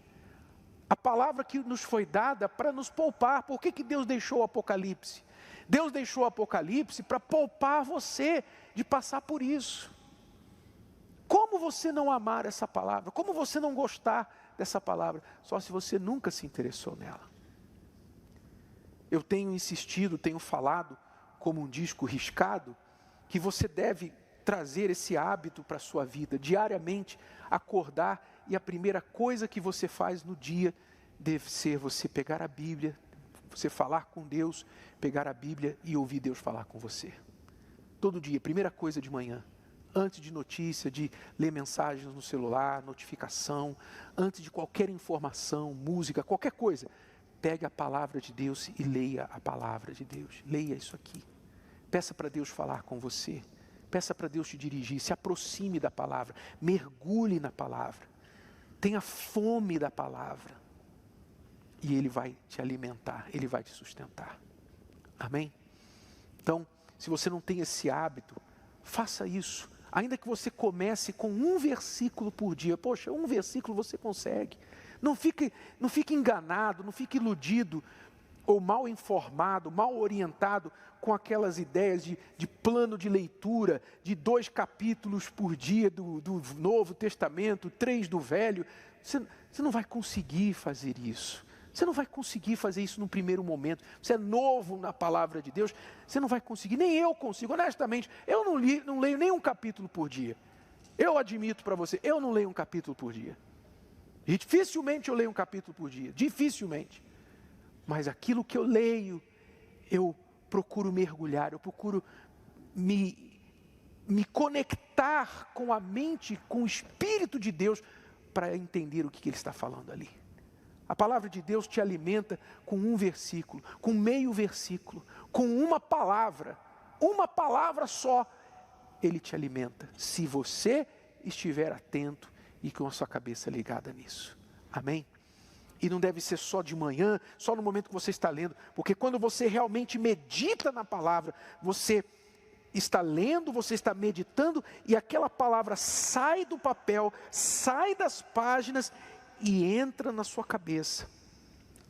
A palavra que nos foi dada para nos poupar. Por que Deus deixou o Apocalipse? Deus deixou o Apocalipse para poupar você de passar por isso. Como você não amar essa palavra? Como você não gostar dessa palavra? Só se você nunca se interessou nela. Eu tenho insistido, tenho falado como um disco riscado, que você deve trazer esse hábito para a sua vida, diariamente acordar, e a primeira coisa que você faz no dia deve ser você pegar a Bíblia, você falar com Deus, pegar a Bíblia e ouvir Deus falar com você. Todo dia, primeira coisa de manhã, antes de notícia, de ler mensagens no celular, notificação, antes de qualquer informação, música, qualquer coisa, pegue a palavra de Deus e leia a palavra de Deus. Leia isso aqui. Peça para Deus falar com você. Peça para Deus te dirigir, se aproxime da palavra, mergulhe na palavra, tenha fome da palavra, e Ele vai te alimentar, Ele vai te sustentar. Amém? Então, se você não tem esse hábito, faça isso. Ainda que você comece com um versículo por dia. Poxa, um versículo você consegue. Não fique enganado, não fique iludido, ou mal informado, mal orientado com aquelas ideias de plano de leitura, de 2 capítulos por dia do Novo Testamento, 3 do Velho. Você não vai conseguir fazer isso. Você não vai conseguir fazer isso no primeiro momento. Você é novo na palavra de Deus, você não vai conseguir, nem eu consigo. Honestamente, eu não leio nem um capítulo por dia. Eu admito para você, eu não leio um capítulo por dia. E dificilmente eu leio um capítulo por dia, dificilmente. Mas aquilo que eu leio, eu procuro mergulhar, eu procuro me conectar com a mente, com o Espírito de Deus, para entender o que Ele está falando ali. A palavra de Deus te alimenta com um versículo, com meio versículo, com uma palavra só, Ele te alimenta, se você estiver atento e com a sua cabeça ligada nisso. Amém? E não deve ser só de manhã, só no momento que você está lendo, porque quando você realmente medita na palavra, você está lendo, você está meditando, e aquela palavra sai do papel, sai das páginas e entra na sua cabeça.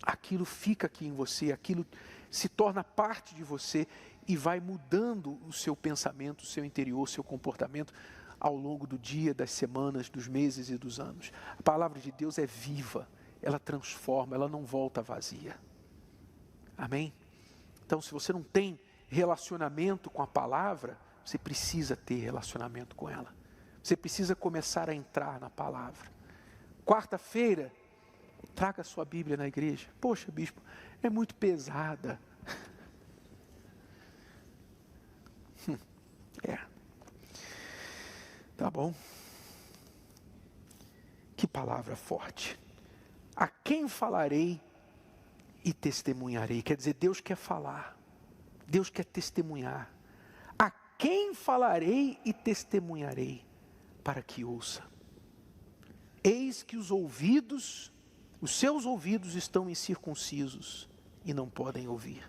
Aquilo fica aqui em você, aquilo se torna parte de você e vai mudando o seu pensamento, o seu interior, o seu comportamento ao longo do dia, das semanas, dos meses e dos anos. A palavra de Deus é viva, ela transforma, ela não volta vazia. Amém? Então, se você não tem relacionamento com a palavra, você precisa ter relacionamento com ela. Você precisa começar a entrar na palavra. Quarta-feira, traga a sua Bíblia na igreja. Poxa, bispo, é muito pesada. Tá bom. Que palavra forte. A quem falarei e testemunharei? Quer dizer, Deus quer falar. Deus quer testemunhar. A quem falarei e testemunharei para que ouça? Eis que os seus ouvidos estão incircuncisos e não podem ouvir.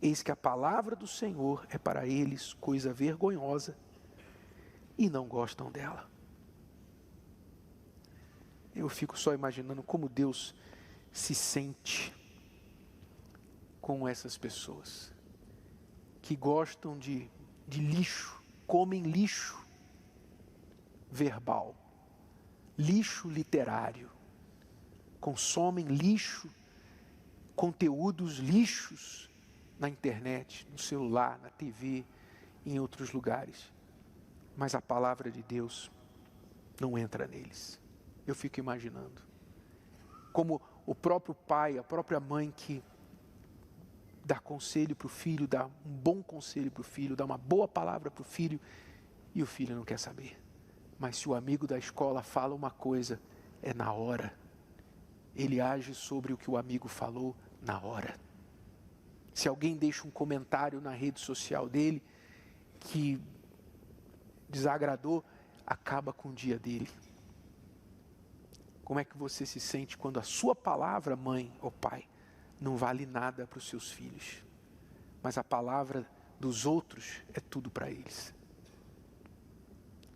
Eis que a palavra do Senhor é para eles coisa vergonhosa e não gostam dela. Eu fico só imaginando como Deus se sente com essas pessoas que gostam de lixo, comem lixo verbal, lixo literário, consomem lixo, conteúdos lixos na internet, no celular, na TV, em outros lugares. Mas a palavra de Deus não entra neles. Eu fico imaginando como o próprio pai, a própria mãe que dá conselho para o filho, dá um bom conselho para o filho, dá uma boa palavra para o filho, e o filho não quer saber. Mas se o amigo da escola fala uma coisa, é na hora. Ele age sobre o que o amigo falou na hora. Se alguém deixa um comentário na rede social dele que desagradou, acaba com o dia dele. Como é que você se sente quando a sua palavra, mãe ou pai, não vale nada para os seus filhos, mas a palavra dos outros é tudo para eles?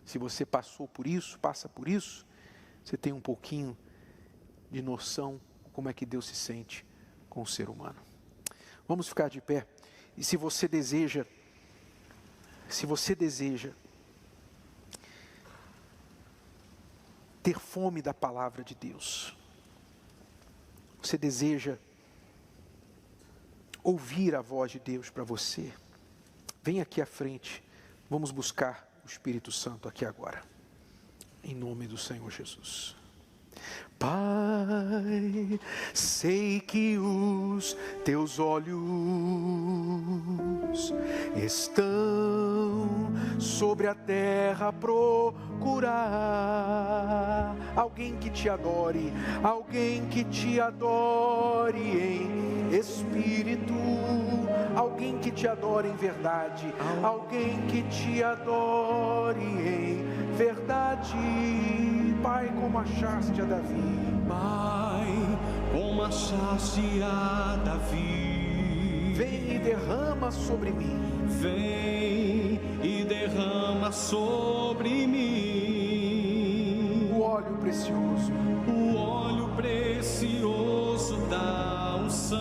Se você passou por isso, passa por isso, você tem um pouquinho de noção de como é que Deus se sente com o ser humano. Vamos ficar de pé. E se você deseja ter fome da palavra de Deus, você deseja ouvir a voz de Deus para você, vem aqui à frente, vamos buscar o Espírito Santo aqui agora, em nome do Senhor Jesus. Pai, sei que os teus olhos estão sobre a terra a procurar alguém que te adore, alguém que te adore em espírito, alguém que te adore em verdade, alguém que te adore em verdade. Pai, como achaste a Davi, Pai, como achaste a Davi, vem e derrama sobre mim, vem e derrama sobre mim o óleo precioso da unção,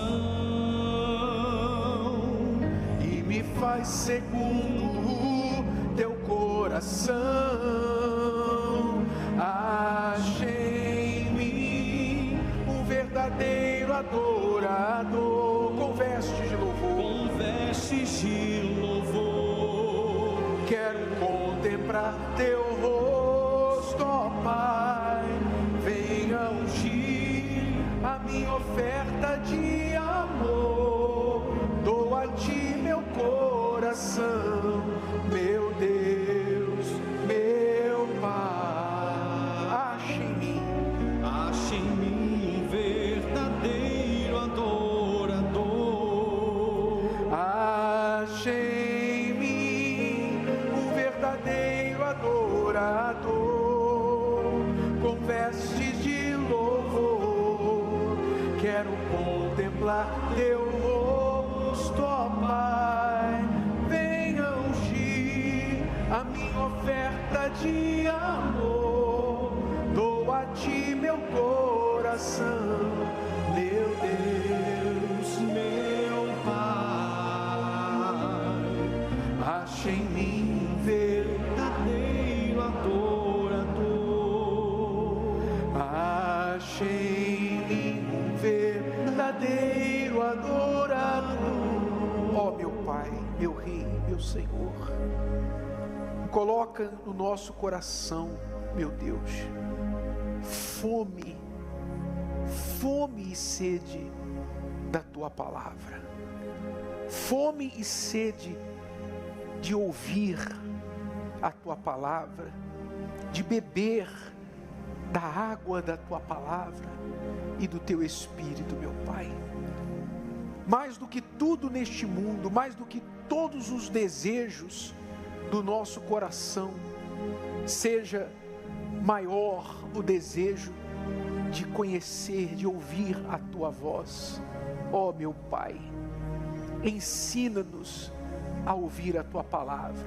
e me faz segundo teu coração. Achei em mim um verdadeiro adorador, com vestes de louvor, quero contemplar teu rosto, ó Pai. Venha ungir a minha oferta de amor, dou a ti meu coração, meu Deus, meu Pai. Ache em mim um verdadeiro adorador, ache em mim um verdadeiro adorador, com vestes de louvor, quero contemplar teu rosto, ó Pai. Venha ungir a minha oferta de amor, dou a ti meu coração, meu Deus, meu Pai. Ache em mim um verdadeiro adorador, ache em mim um verdadeiro adorador. Ó meu Pai, meu Rei, meu Senhor, coloca no nosso coração, meu Deus, fome e sede da tua palavra, fome e sede de ouvir a tua palavra, de beber da água da tua palavra e do teu Espírito, meu Pai. Mais do que tudo neste mundo, mais do que todos os desejos do nosso coração, seja maior o desejo de conhecer, de ouvir a tua voz. Ó meu Pai, ensina-nos a ouvir a tua palavra,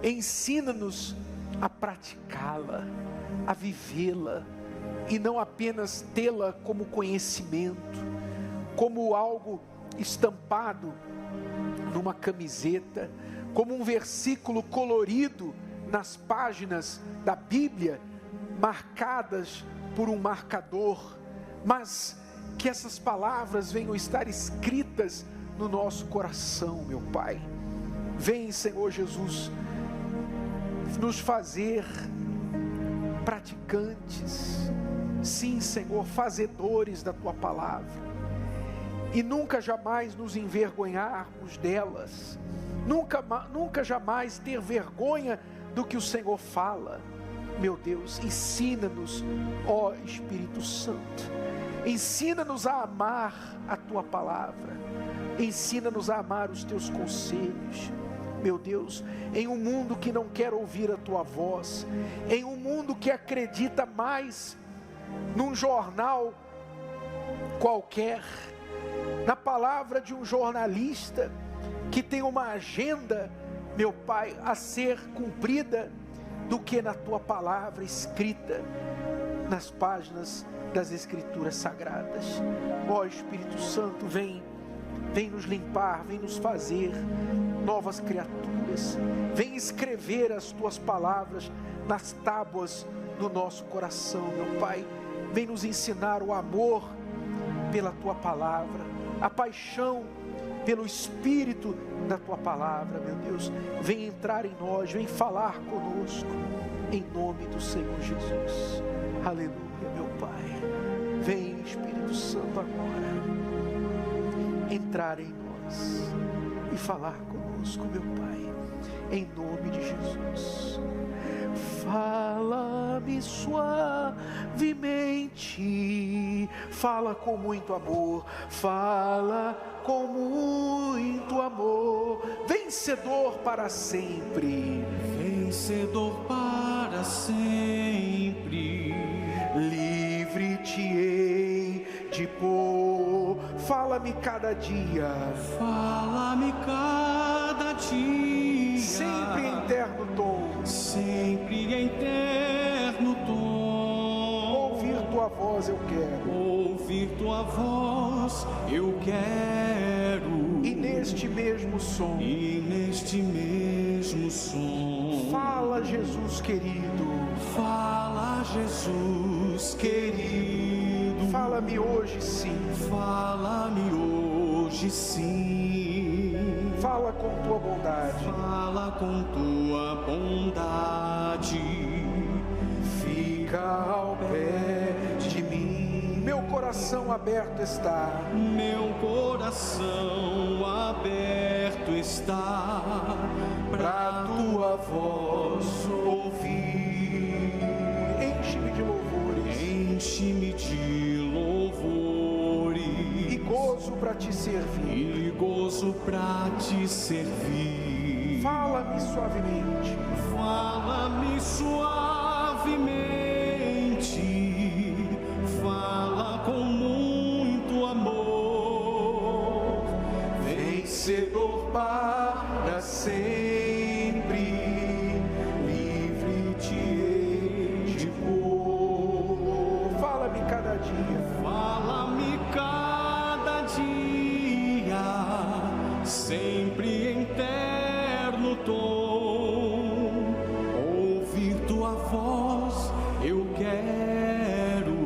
ensina-nos a praticá-la, a vivê-la, e não apenas tê-la como conhecimento, como algo estampado numa camiseta, como um versículo colorido nas páginas da Bíblia, marcadas por um marcador, mas que essas palavras venham estar escritas no nosso coração, meu Pai. Vem, Senhor Jesus, nos fazer praticantes, sim, Senhor, fazedores da tua palavra, e nunca jamais nos envergonharmos delas, nunca jamais ter vergonha do que o Senhor fala. Meu Deus, ensina-nos, ó Espírito Santo, ensina-nos a amar a tua palavra, ensina-nos a amar os teus conselhos. Meu Deus, em um mundo que não quer ouvir a tua voz, em um mundo que acredita mais num jornal qualquer, na palavra de um jornalista que tem uma agenda, meu Pai, a ser cumprida, do que na tua palavra escrita nas páginas das Escrituras Sagradas. Ó Espírito Santo, vem nos limpar, vem nos fazer novas criaturas, vem escrever as tuas palavras nas tábuas do nosso coração, meu Pai. Vem nos ensinar o amor pela tua palavra, a paixão pelo Espírito da tua palavra, meu Deus. Vem entrar em nós, vem falar conosco, em nome do Senhor Jesus. Aleluia, meu Pai. Vem, Espírito Santo, agora entrar em nós e falar conosco, meu Pai, em nome de Jesus. Fala-me suavemente suavemente. Fala com muito amor, fala com muito amor. Vencedor para sempre, vencedor para sempre. Livre te hei de pôr. Fala-me cada dia, fala-me cada dia. Sempre em terno tom, sempre em terno tom. Ouvir tua voz eu quero, ouvir tua voz eu quero. E neste mesmo som, e neste mesmo som. Fala, Jesus querido, fala, Jesus querido. Fala-me hoje sim, fala-me hoje sim. Fala com tua bondade, fala com tua bondade. Fica ao pé de mim. Meu coração aberto está, meu coração aberto está pra tua voz ouvir. Enche-me de louvores, enche-me de louvores, e gozo pra te servir, e gozo pra te servir. Fala-me suavemente, fala-me suavemente, fala com muito amor. Vencedor para sempre, livre te hei de pôr. Fala-me cada dia, fala-me cada dia, sempre em terno tom. Ouvir tua voz eu quero,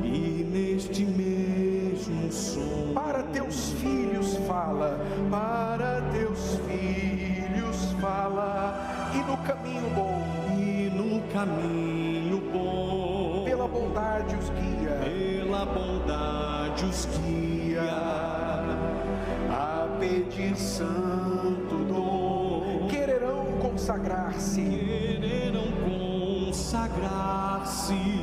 e neste mesmo som. Para teus filhos fala, para teus filhos fala, e no caminho bom, e no caminho bom, pela bondade os guia, pela bondade os guia, a pedir santo dom. Quererão consagrar-se,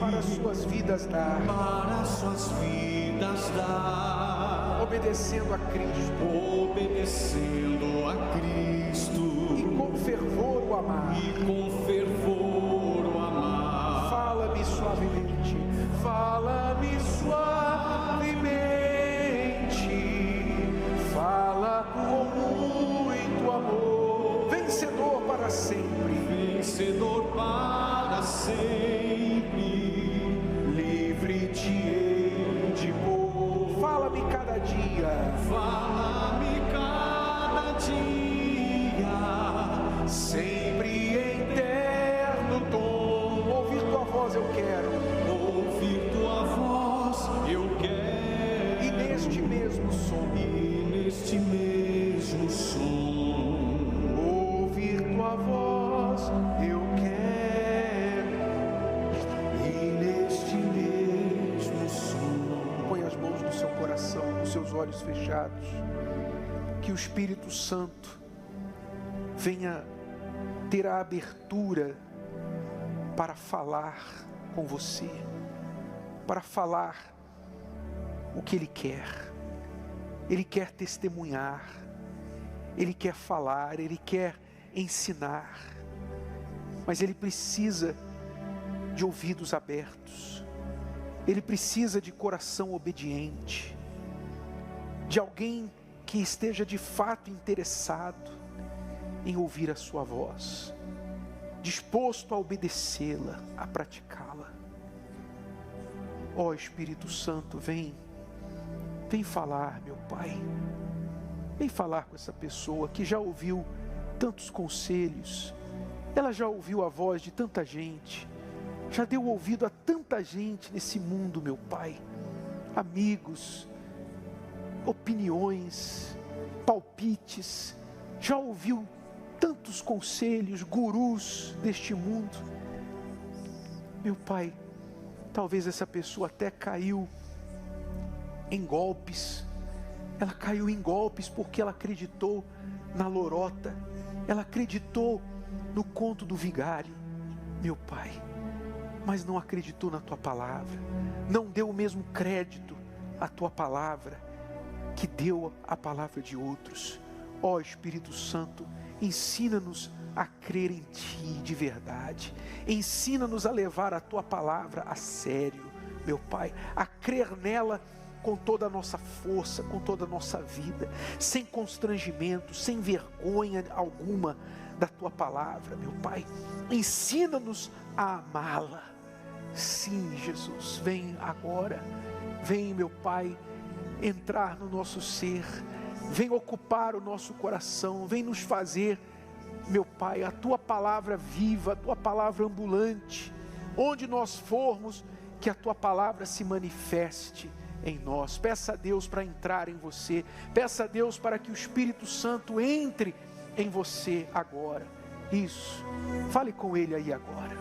para suas vidas dar, para suas vidas dar, obedecendo a Cristo, obedecendo a Cristo, e com fervor o amar, e com fervor o amar. Fala-me suavemente, fala-me suavemente, fala com muito amor. Vencedor para sempre, vencedor para sempre, livre te hei de pôr. Fala-me cada dia, fala-me cada dia, sempre em terno tom. Ouvir tua voz eu quero, ouvir tua voz eu quero, e neste mesmo som, e neste mesmo som, ouvir tua voz eu quero, e neste mesmo som. Põe as mãos no seu coração, nos seus olhos fechados, que o Espírito Santo venha ter a abertura para falar com você, para falar o que Ele quer. Ele quer testemunhar, Ele quer falar, Ele quer ensinar, mas Ele precisa de ouvidos abertos, Ele precisa de coração obediente, de alguém que esteja de fato interessado em ouvir a sua voz, disposto a obedecê-la, a praticá-la. Ó Espírito Santo, vem falar, meu Pai, vem falar com essa pessoa que já ouviu tantos conselhos, ela já ouviu a voz de tanta gente, já deu ouvido a tanta gente nesse mundo, meu Pai, amigos, opiniões, palpites, já ouviu tantos conselhos, gurus deste mundo. Meu Pai, talvez essa pessoa até caiu em golpes, ela caiu em golpes porque ela acreditou na lorota, ela acreditou no conto do vigário. Meu Pai, mas não acreditou na tua palavra, não deu o mesmo crédito à tua palavra que deu a palavra de outros. Ó Espírito Santo, ensina-nos a crer em Ti de verdade, ensina-nos a levar a Tua palavra a sério, meu Pai, a crer nela com toda a nossa força, com toda a nossa vida, sem constrangimento, sem vergonha alguma da Tua palavra, meu Pai. Ensina-nos a amá-la. Sim, Jesus, vem agora, vem, meu Pai, entrar no nosso ser, vem ocupar o nosso coração, vem nos fazer, meu Pai, a Tua palavra viva, a Tua palavra ambulante, onde nós formos, que a Tua palavra se manifeste em nós. Peça a Deus para entrar em você, peça a Deus para que o Espírito Santo entre em você agora. Isso, fale com Ele aí agora.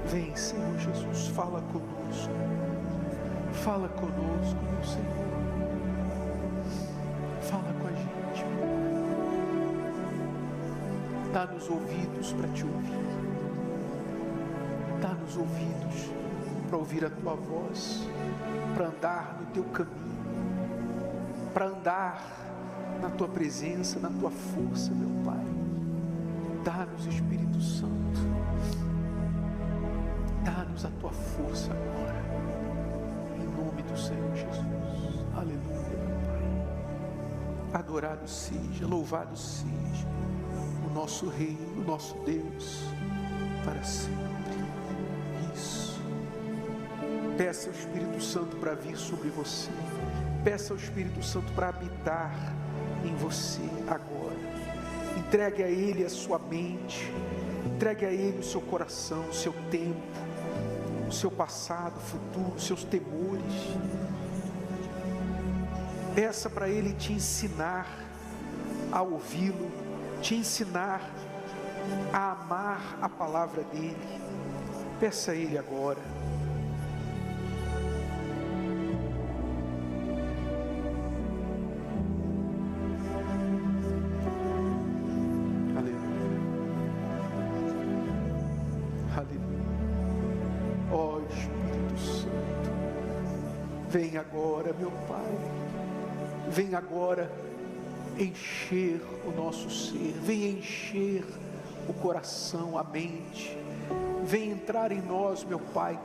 Vem, Senhor Jesus, fala conosco, meu Senhor, fala com a gente, dá-nos ouvidos para te ouvir, dá-nos ouvidos para ouvir a tua voz, para andar no teu caminho, para andar na tua presença, na tua força, meu Pai. Dá-nos, Espírito Santo, dá-nos a tua força agora, em nome do Senhor Jesus. Aleluia, meu Pai. Adorado seja, louvado seja o nosso Rei, o nosso Deus, para sempre. Isso. Peça ao Espírito Santo para vir sobre você, peça ao Espírito Santo para habitar em você agora. Entregue a Ele a sua mente, entregue a Ele o seu coração, o seu tempo, o seu passado, futuro, os seus temores. Peça para Ele te ensinar a ouvi-lo, te ensinar a amar a palavra dEle. Peça a Ele agora. Vem agora, meu Pai, vem agora encher o nosso ser, vem encher o coração, a mente, vem entrar em nós, meu Pai,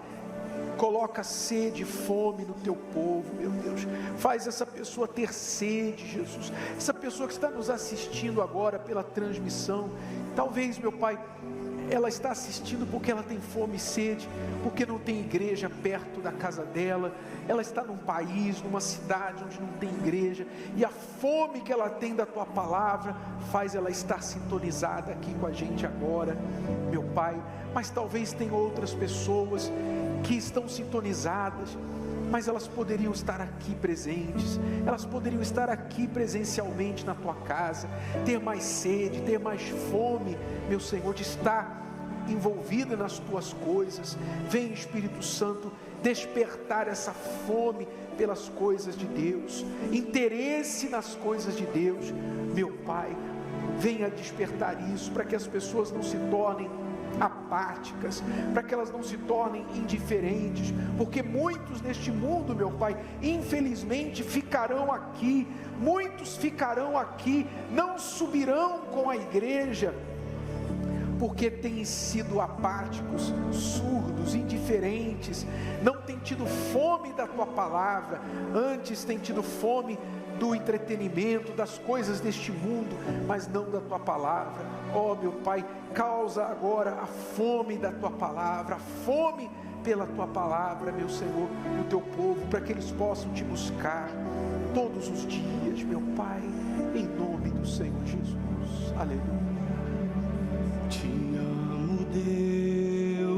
coloca sede e fome no teu povo, meu Deus, faz essa pessoa ter sede, Jesus, essa pessoa que está nos assistindo agora pela transmissão, talvez, meu Pai, ela está assistindo porque ela tem fome e sede, porque não tem igreja perto da casa dela, ela está num país, numa cidade onde não tem igreja, e a fome que ela tem da tua palavra, faz ela estar sintonizada aqui com a gente agora, meu Pai. Mas talvez tem outras pessoas que estão sintonizadas, mas elas poderiam estar aqui presentes, elas poderiam estar aqui presencialmente na tua casa, ter mais sede, ter mais fome, meu Senhor, de estar envolvida nas tuas coisas. Vem, Espírito Santo, despertar essa fome pelas coisas de Deus, interesse nas coisas de Deus, meu Pai. Venha despertar isso, para que as pessoas não se tornem apáticas, para que elas não se tornem indiferentes, porque muitos neste mundo, meu Pai, infelizmente ficarão aqui, muitos ficarão aqui, não subirão com a igreja, porque têm sido apáticos, surdos, indiferentes, não têm tido fome da tua palavra, antes têm tido fome do entretenimento, das coisas deste mundo, mas não da tua palavra. Ó meu Pai, causa agora a fome da tua palavra, a fome pela tua palavra, meu Senhor, o teu povo, para que eles possam te buscar todos os dias, meu Pai, em nome do Senhor Jesus. Aleluia. Te amo, Deus,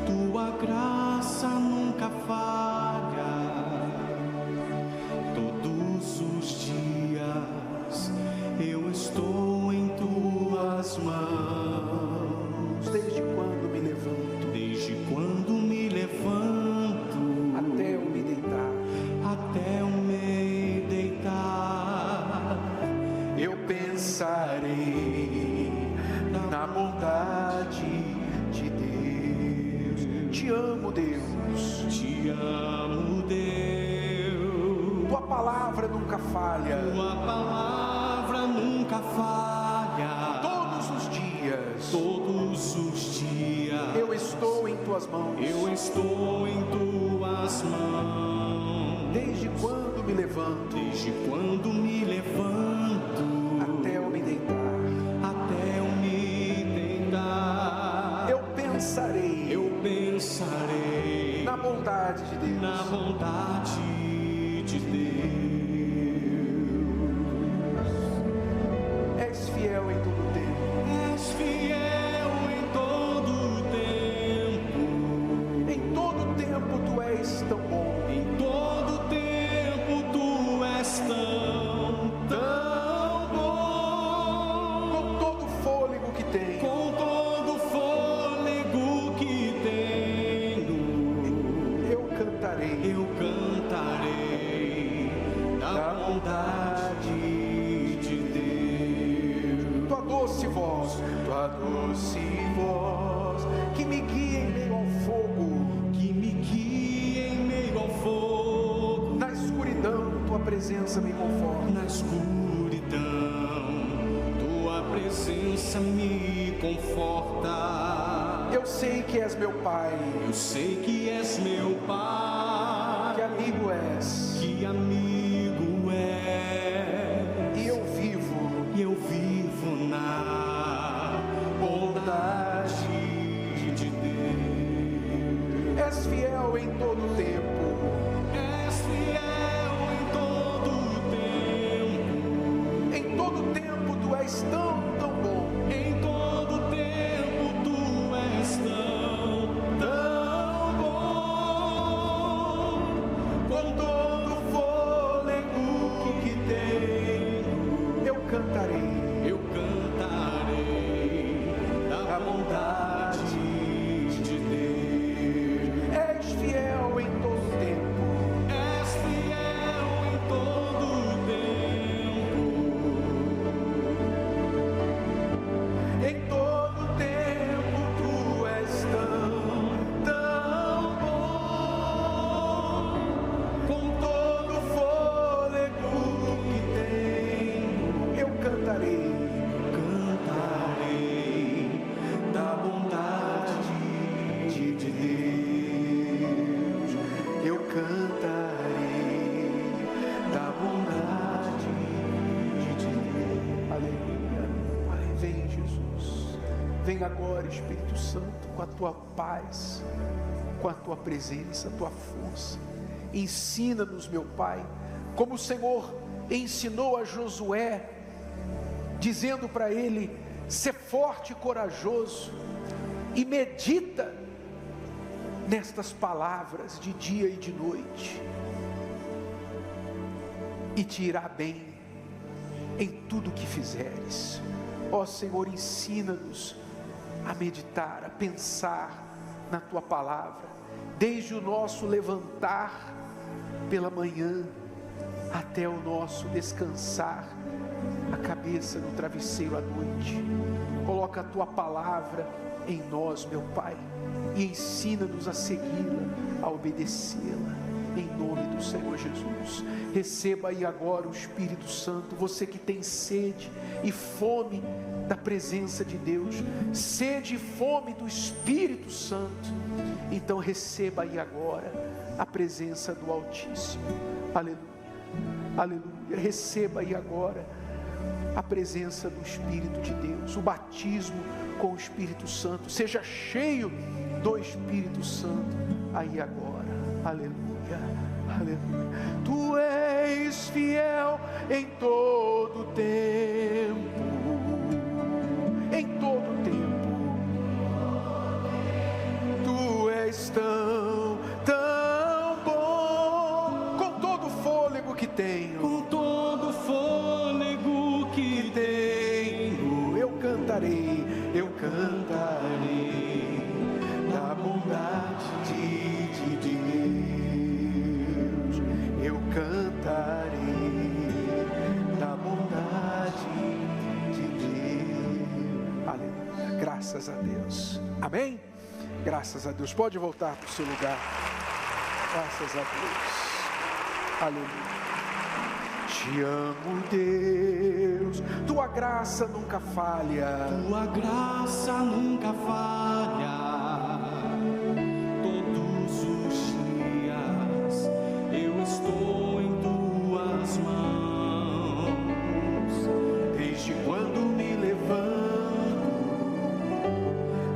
tua graça nunca falha, todos os dias eu estou em tuas mãos. Desde quando me levanto, desde quando me levanto, até eu me deitar, eu pensarei na bondade de Deus. Te amo, Deus. Te amo, Deus. Tua palavra nunca falha. Tua palavra nunca falha. Todos os dias eu estou em tuas mãos. Eu estou em tuas mãos. Desde quando me levanto, desde quando me levanto, até eu me deitar, eu pensarei na bondade de Deus. Na bondade de Deus. És fiel em todo tempo. És fiel em todo tempo. Em todo tempo tu és tão bom. Em todo tempo tu és tão bom. Com todo o fôlego que tenho, Com todo o fôlego que tenho, eu cantarei da bondade de Deus. tua doce voz, que me guia em meio ao fogo, na escuridão tua presença me conforta. Na escuridão, tua presença me conforta. Eu sei que és meu Pai, Eu sei que és meu Pai, que amigo és, que amigo és, e eu vivo na bondade de Deus. és fiel em todo tempo. És fiel em todo tempo. Em todo tempo tu és tão bom. Em todo tempo tu és tão bom. Com todo o fôlego que tenho, eu cantarei da bondade de Deus. És fiel em todo tempo. És fiel em todo tempo. Em todo tempo tu és tão bom. Com todo o fôlego que tenho, eu cantarei Da Vem agora, Espírito Santo, com a tua paz, com a tua presença, a tua força. Ensina-nos, meu Pai, como o Senhor ensinou a Josué, dizendo para ele: ser forte e corajoso, e medita nestas palavras de dia e de noite, e te irá bem em tudo que fizeres. Ó Senhor, ensina-nos a meditar, a pensar na tua palavra, desde o nosso levantar pela manhã até o nosso descansar a cabeça no travesseiro à noite. Coloca a tua palavra em nós, meu Pai, e ensina-nos a segui-la, a obedecê-la, em nome do Senhor Jesus. Receba aí agora o Espírito Santo, você que tem sede e fome da presença de Deus, sede e fome do Espírito Santo, então receba aí agora a presença do Altíssimo. Aleluia, aleluia. Receba aí agora a presença do Espírito de Deus, o batismo com o Espírito Santo. Seja cheio do Espírito Santo aí agora. Aleluia, aleluia. Tu és fiel em todo tempo, em todo tempo. Tu és tão, tão bom, com todo o fôlego que tenho, Com todo o fôlego que tenho, eu cantarei da bondade de Deus. eu cantarei da bondade de Deus. Aleluia, graças a Deus. Amém? Graças a Deus. Pode voltar para o seu lugar. Graças a Deus. Aleluia. Te amo, Deus, tua graça nunca falha. Tua graça nunca falha. Todos os dias eu estou em tuas mãos. Desde quando me levanto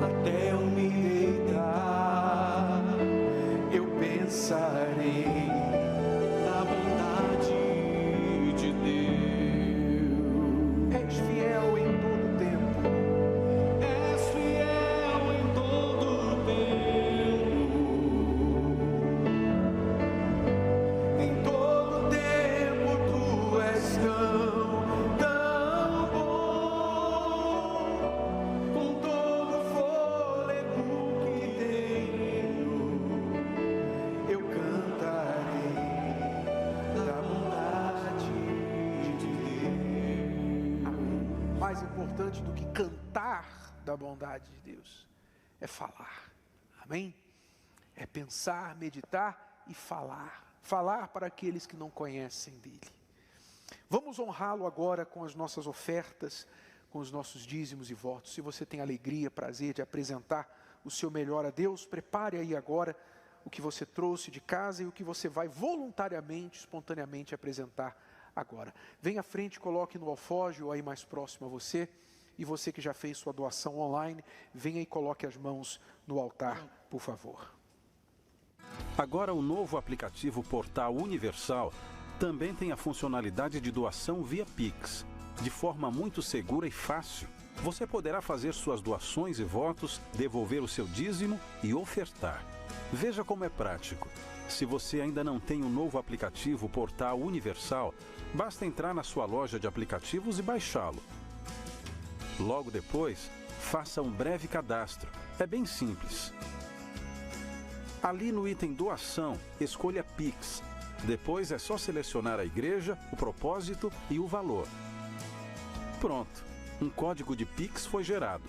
Até eu me deitar, eu pensarei da bondade de Deus. és fiel em todo tempo. És fiel em todo tempo. Em todo tempo tu és tão, tão bom. Com todo o fôlego que tenho, Eu cantarei da bondade de Deus. Amém. Mais importante do que cantar da bondade de Deus é falar. Amém? É pensar, meditar e falar. Falar para aqueles que não conhecem dele. Vamos honrá-lo agora com as nossas ofertas, com os nossos dízimos e votos. Se você tem alegria, prazer de apresentar o seu melhor a Deus, prepare aí agora o que você trouxe de casa e o que você vai voluntariamente, espontaneamente apresentar agora. Venha à frente, coloque no alforje ou aí mais próximo a você. E você que já fez sua doação online, venha e coloque as mãos no altar, por favor. Agora o novo aplicativo Portal Universal também tem a funcionalidade de doação via Pix. De forma muito segura e fácil, você poderá fazer suas doações e votos, devolver o seu dízimo e ofertar. Veja como é prático. Se você ainda não tem o novo aplicativo Portal Universal, basta entrar na sua loja de aplicativos e baixá-lo. Logo depois, faça um breve cadastro. É bem simples. Ali no item Doação, escolha Pix. Depois é só selecionar a igreja, o propósito e o valor. Pronto, um código de Pix foi gerado.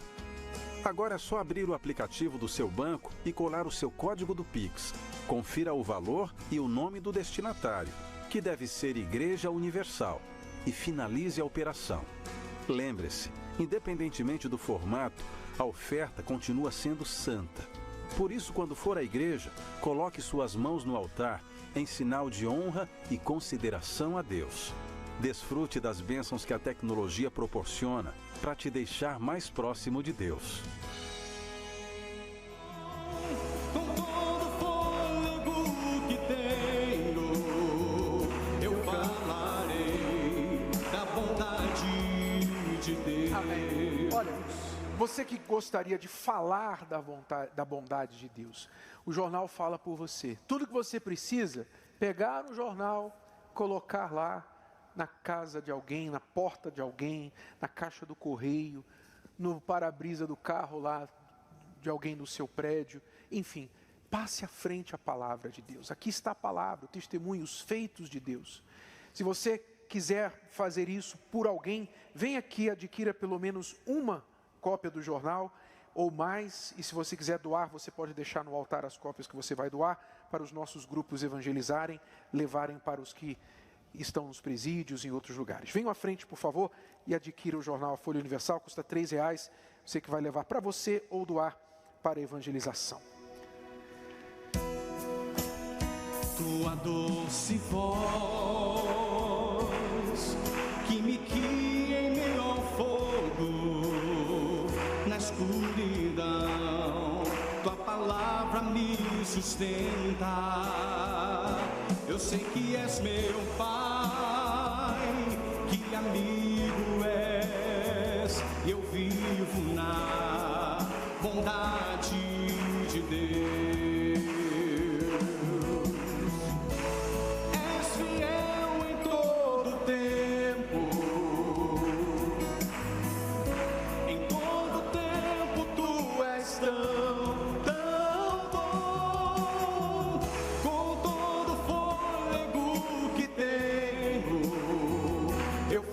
Agora é só abrir o aplicativo do seu banco e colar o seu código do Pix. Confira o valor e o nome do destinatário, que deve ser Igreja Universal, e finalize a operação. Lembre-se, independentemente do formato, a oferta continua sendo santa. Por isso, quando for à igreja, coloque suas mãos no altar em sinal de honra e consideração a Deus. Desfrute das bênçãos que a tecnologia proporciona para te deixar mais próximo de Deus. você que gostaria de falar da bondade de Deus, o jornal fala por você. Tudo que você precisa, pegar o jornal, colocar lá na casa de alguém, na porta de alguém, na caixa do correio, no para-brisa do carro lá de alguém no seu prédio, enfim, passe à frente a palavra de Deus. Aqui está a palavra, o testemunho, os feitos de Deus. Se você quiser fazer isso por alguém, vem aqui, adquira pelo menos uma cópia do jornal ou mais, e se você quiser doar, você pode deixar no altar as cópias que você vai doar para os nossos grupos evangelizarem, levarem para os que estão nos presídios e em outros lugares. Venham à frente, por favor, e adquira o jornal A Folha Universal, custa R$3, você que vai levar para você ou doar para a evangelização. Tua doce voz que me guia em meio ao fogo, na escuridão, tua palavra me sustenta. Eu sei que és meu Pai, que amigo és, eu vivo na bondade de Deus.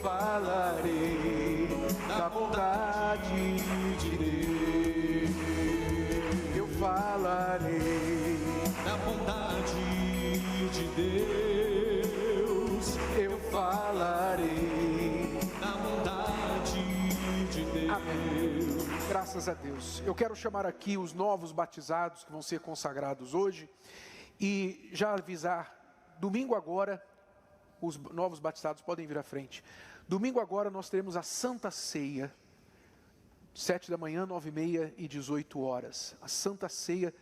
Falarei da bondade de Deus. Eu falarei da bondade de Deus. Eu falarei da bondade de Deus. Amém. Graças a Deus. Eu quero chamar aqui os novos batizados que vão ser consagrados hoje e já avisar, domingo agora, os novos batizados podem vir à frente. Domingo agora nós teremos a Santa Ceia, 7 da manhã, 9h30 e 18 horas. A Santa Ceia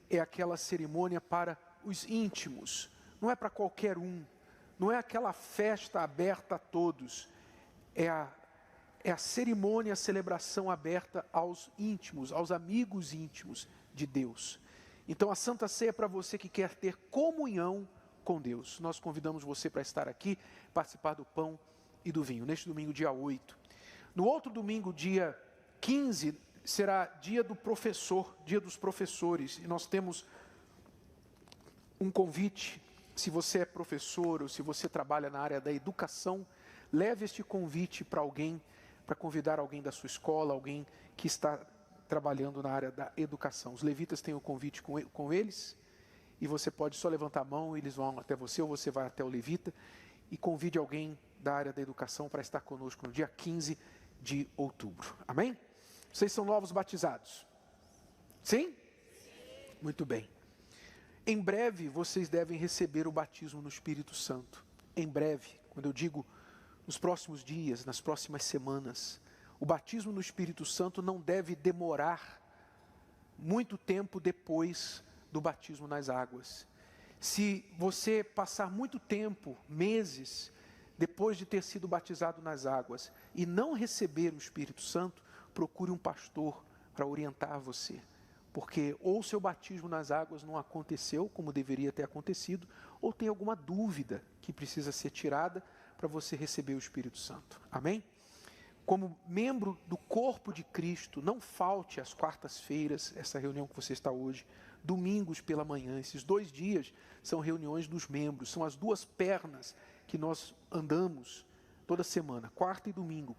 é aquela cerimônia para os íntimos, não é para qualquer um, não é aquela festa aberta a todos, é a cerimônia, a celebração aberta aos íntimos, aos amigos íntimos de Deus. Então a Santa Ceia é para você que quer ter comunhão com Deus. Nós convidamos você para estar aqui, participar do pão e do vinho, neste domingo, dia 8. No outro domingo, dia 15, será dia do professor, dia dos professores, e nós temos um convite. Se você é professor ou se você trabalha na área da educação, leve este convite para alguém, para convidar alguém da sua escola, alguém que está trabalhando na área da educação. Os levitas têm o convite com eles, e você pode só levantar a mão, eles vão até você, ou você vai até o levita, e convide alguém da área da educação para estar conosco no dia 15 de outubro. Amém? Vocês são novos batizados? Sim? Muito bem. Em breve vocês devem receber o batismo no Espírito Santo. Em breve, quando eu digo nos próximos dias, nas próximas semanas, o batismo no Espírito Santo não deve demorar muito tempo depois do batismo nas águas. Se você passar muito tempo, meses, depois de ter sido batizado nas águas e não receber o Espírito Santo, procure um pastor para orientar você. Porque ou o seu batismo nas águas não aconteceu como deveria ter acontecido, ou tem alguma dúvida que precisa ser tirada para você receber o Espírito Santo. Amém? Como membro do corpo de Cristo, não falte às quartas-feiras, essa reunião que você está hoje, domingos pela manhã. Esses 2 dias são reuniões dos membros, são as 2 pernas que nós andamos toda semana, quarta e domingo.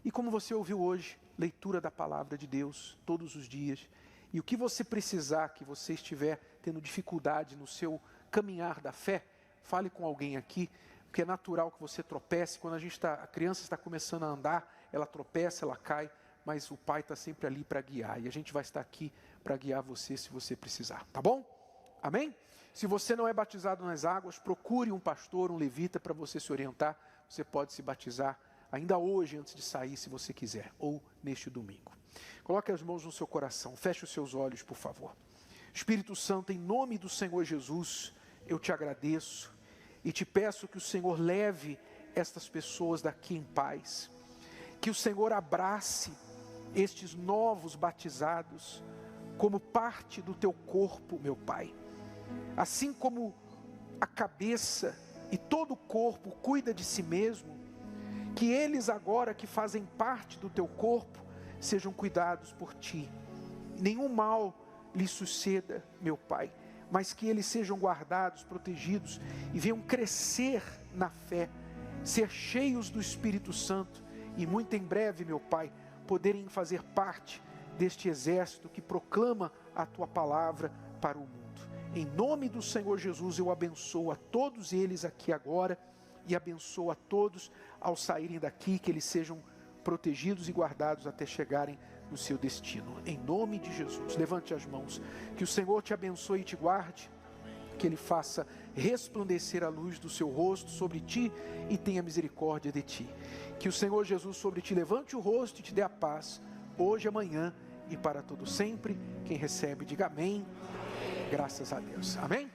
E como você ouviu hoje, leitura da palavra de Deus todos os dias. E o que você precisar, que você estiver tendo dificuldade no seu caminhar da fé, fale com alguém aqui, porque é natural que você tropece. Quando a criança está começando a andar, ela tropeça, ela cai, mas o pai está sempre ali para guiar. E a gente vai estar aqui para guiar você se você precisar, tá bom? Amém? Se você não é batizado nas águas, procure um pastor, um levita para você se orientar. Você pode se batizar ainda hoje, antes de sair, se você quiser, ou neste domingo. Coloque as mãos no seu coração, feche os seus olhos, por favor. Espírito Santo, em nome do Senhor Jesus, eu te agradeço e te peço que o Senhor leve estas pessoas daqui em paz. Que o Senhor abrace estes novos batizados como parte do teu corpo, meu Pai. Assim como a cabeça e todo o corpo cuida de si mesmo, que eles agora que fazem parte do teu corpo, sejam cuidados por ti. Nenhum mal lhes suceda, meu Pai, mas que eles sejam guardados, protegidos e venham crescer na fé, ser cheios do Espírito Santo e muito em breve, meu Pai, poderem fazer parte deste exército que proclama a tua palavra para o mundo. Em nome do Senhor Jesus, eu abençoo a todos eles aqui agora e abençoo a todos ao saírem daqui, que eles sejam protegidos e guardados até chegarem no seu destino. Em nome de Jesus, levante as mãos. Que o Senhor te abençoe e te guarde, que Ele faça resplandecer a luz do seu rosto sobre ti e tenha misericórdia de ti. Que o Senhor Jesus sobre ti levante o rosto e te dê a paz, hoje, amanhã e para todo sempre. Quem recebe, diga amém. Graças a Deus. Amém?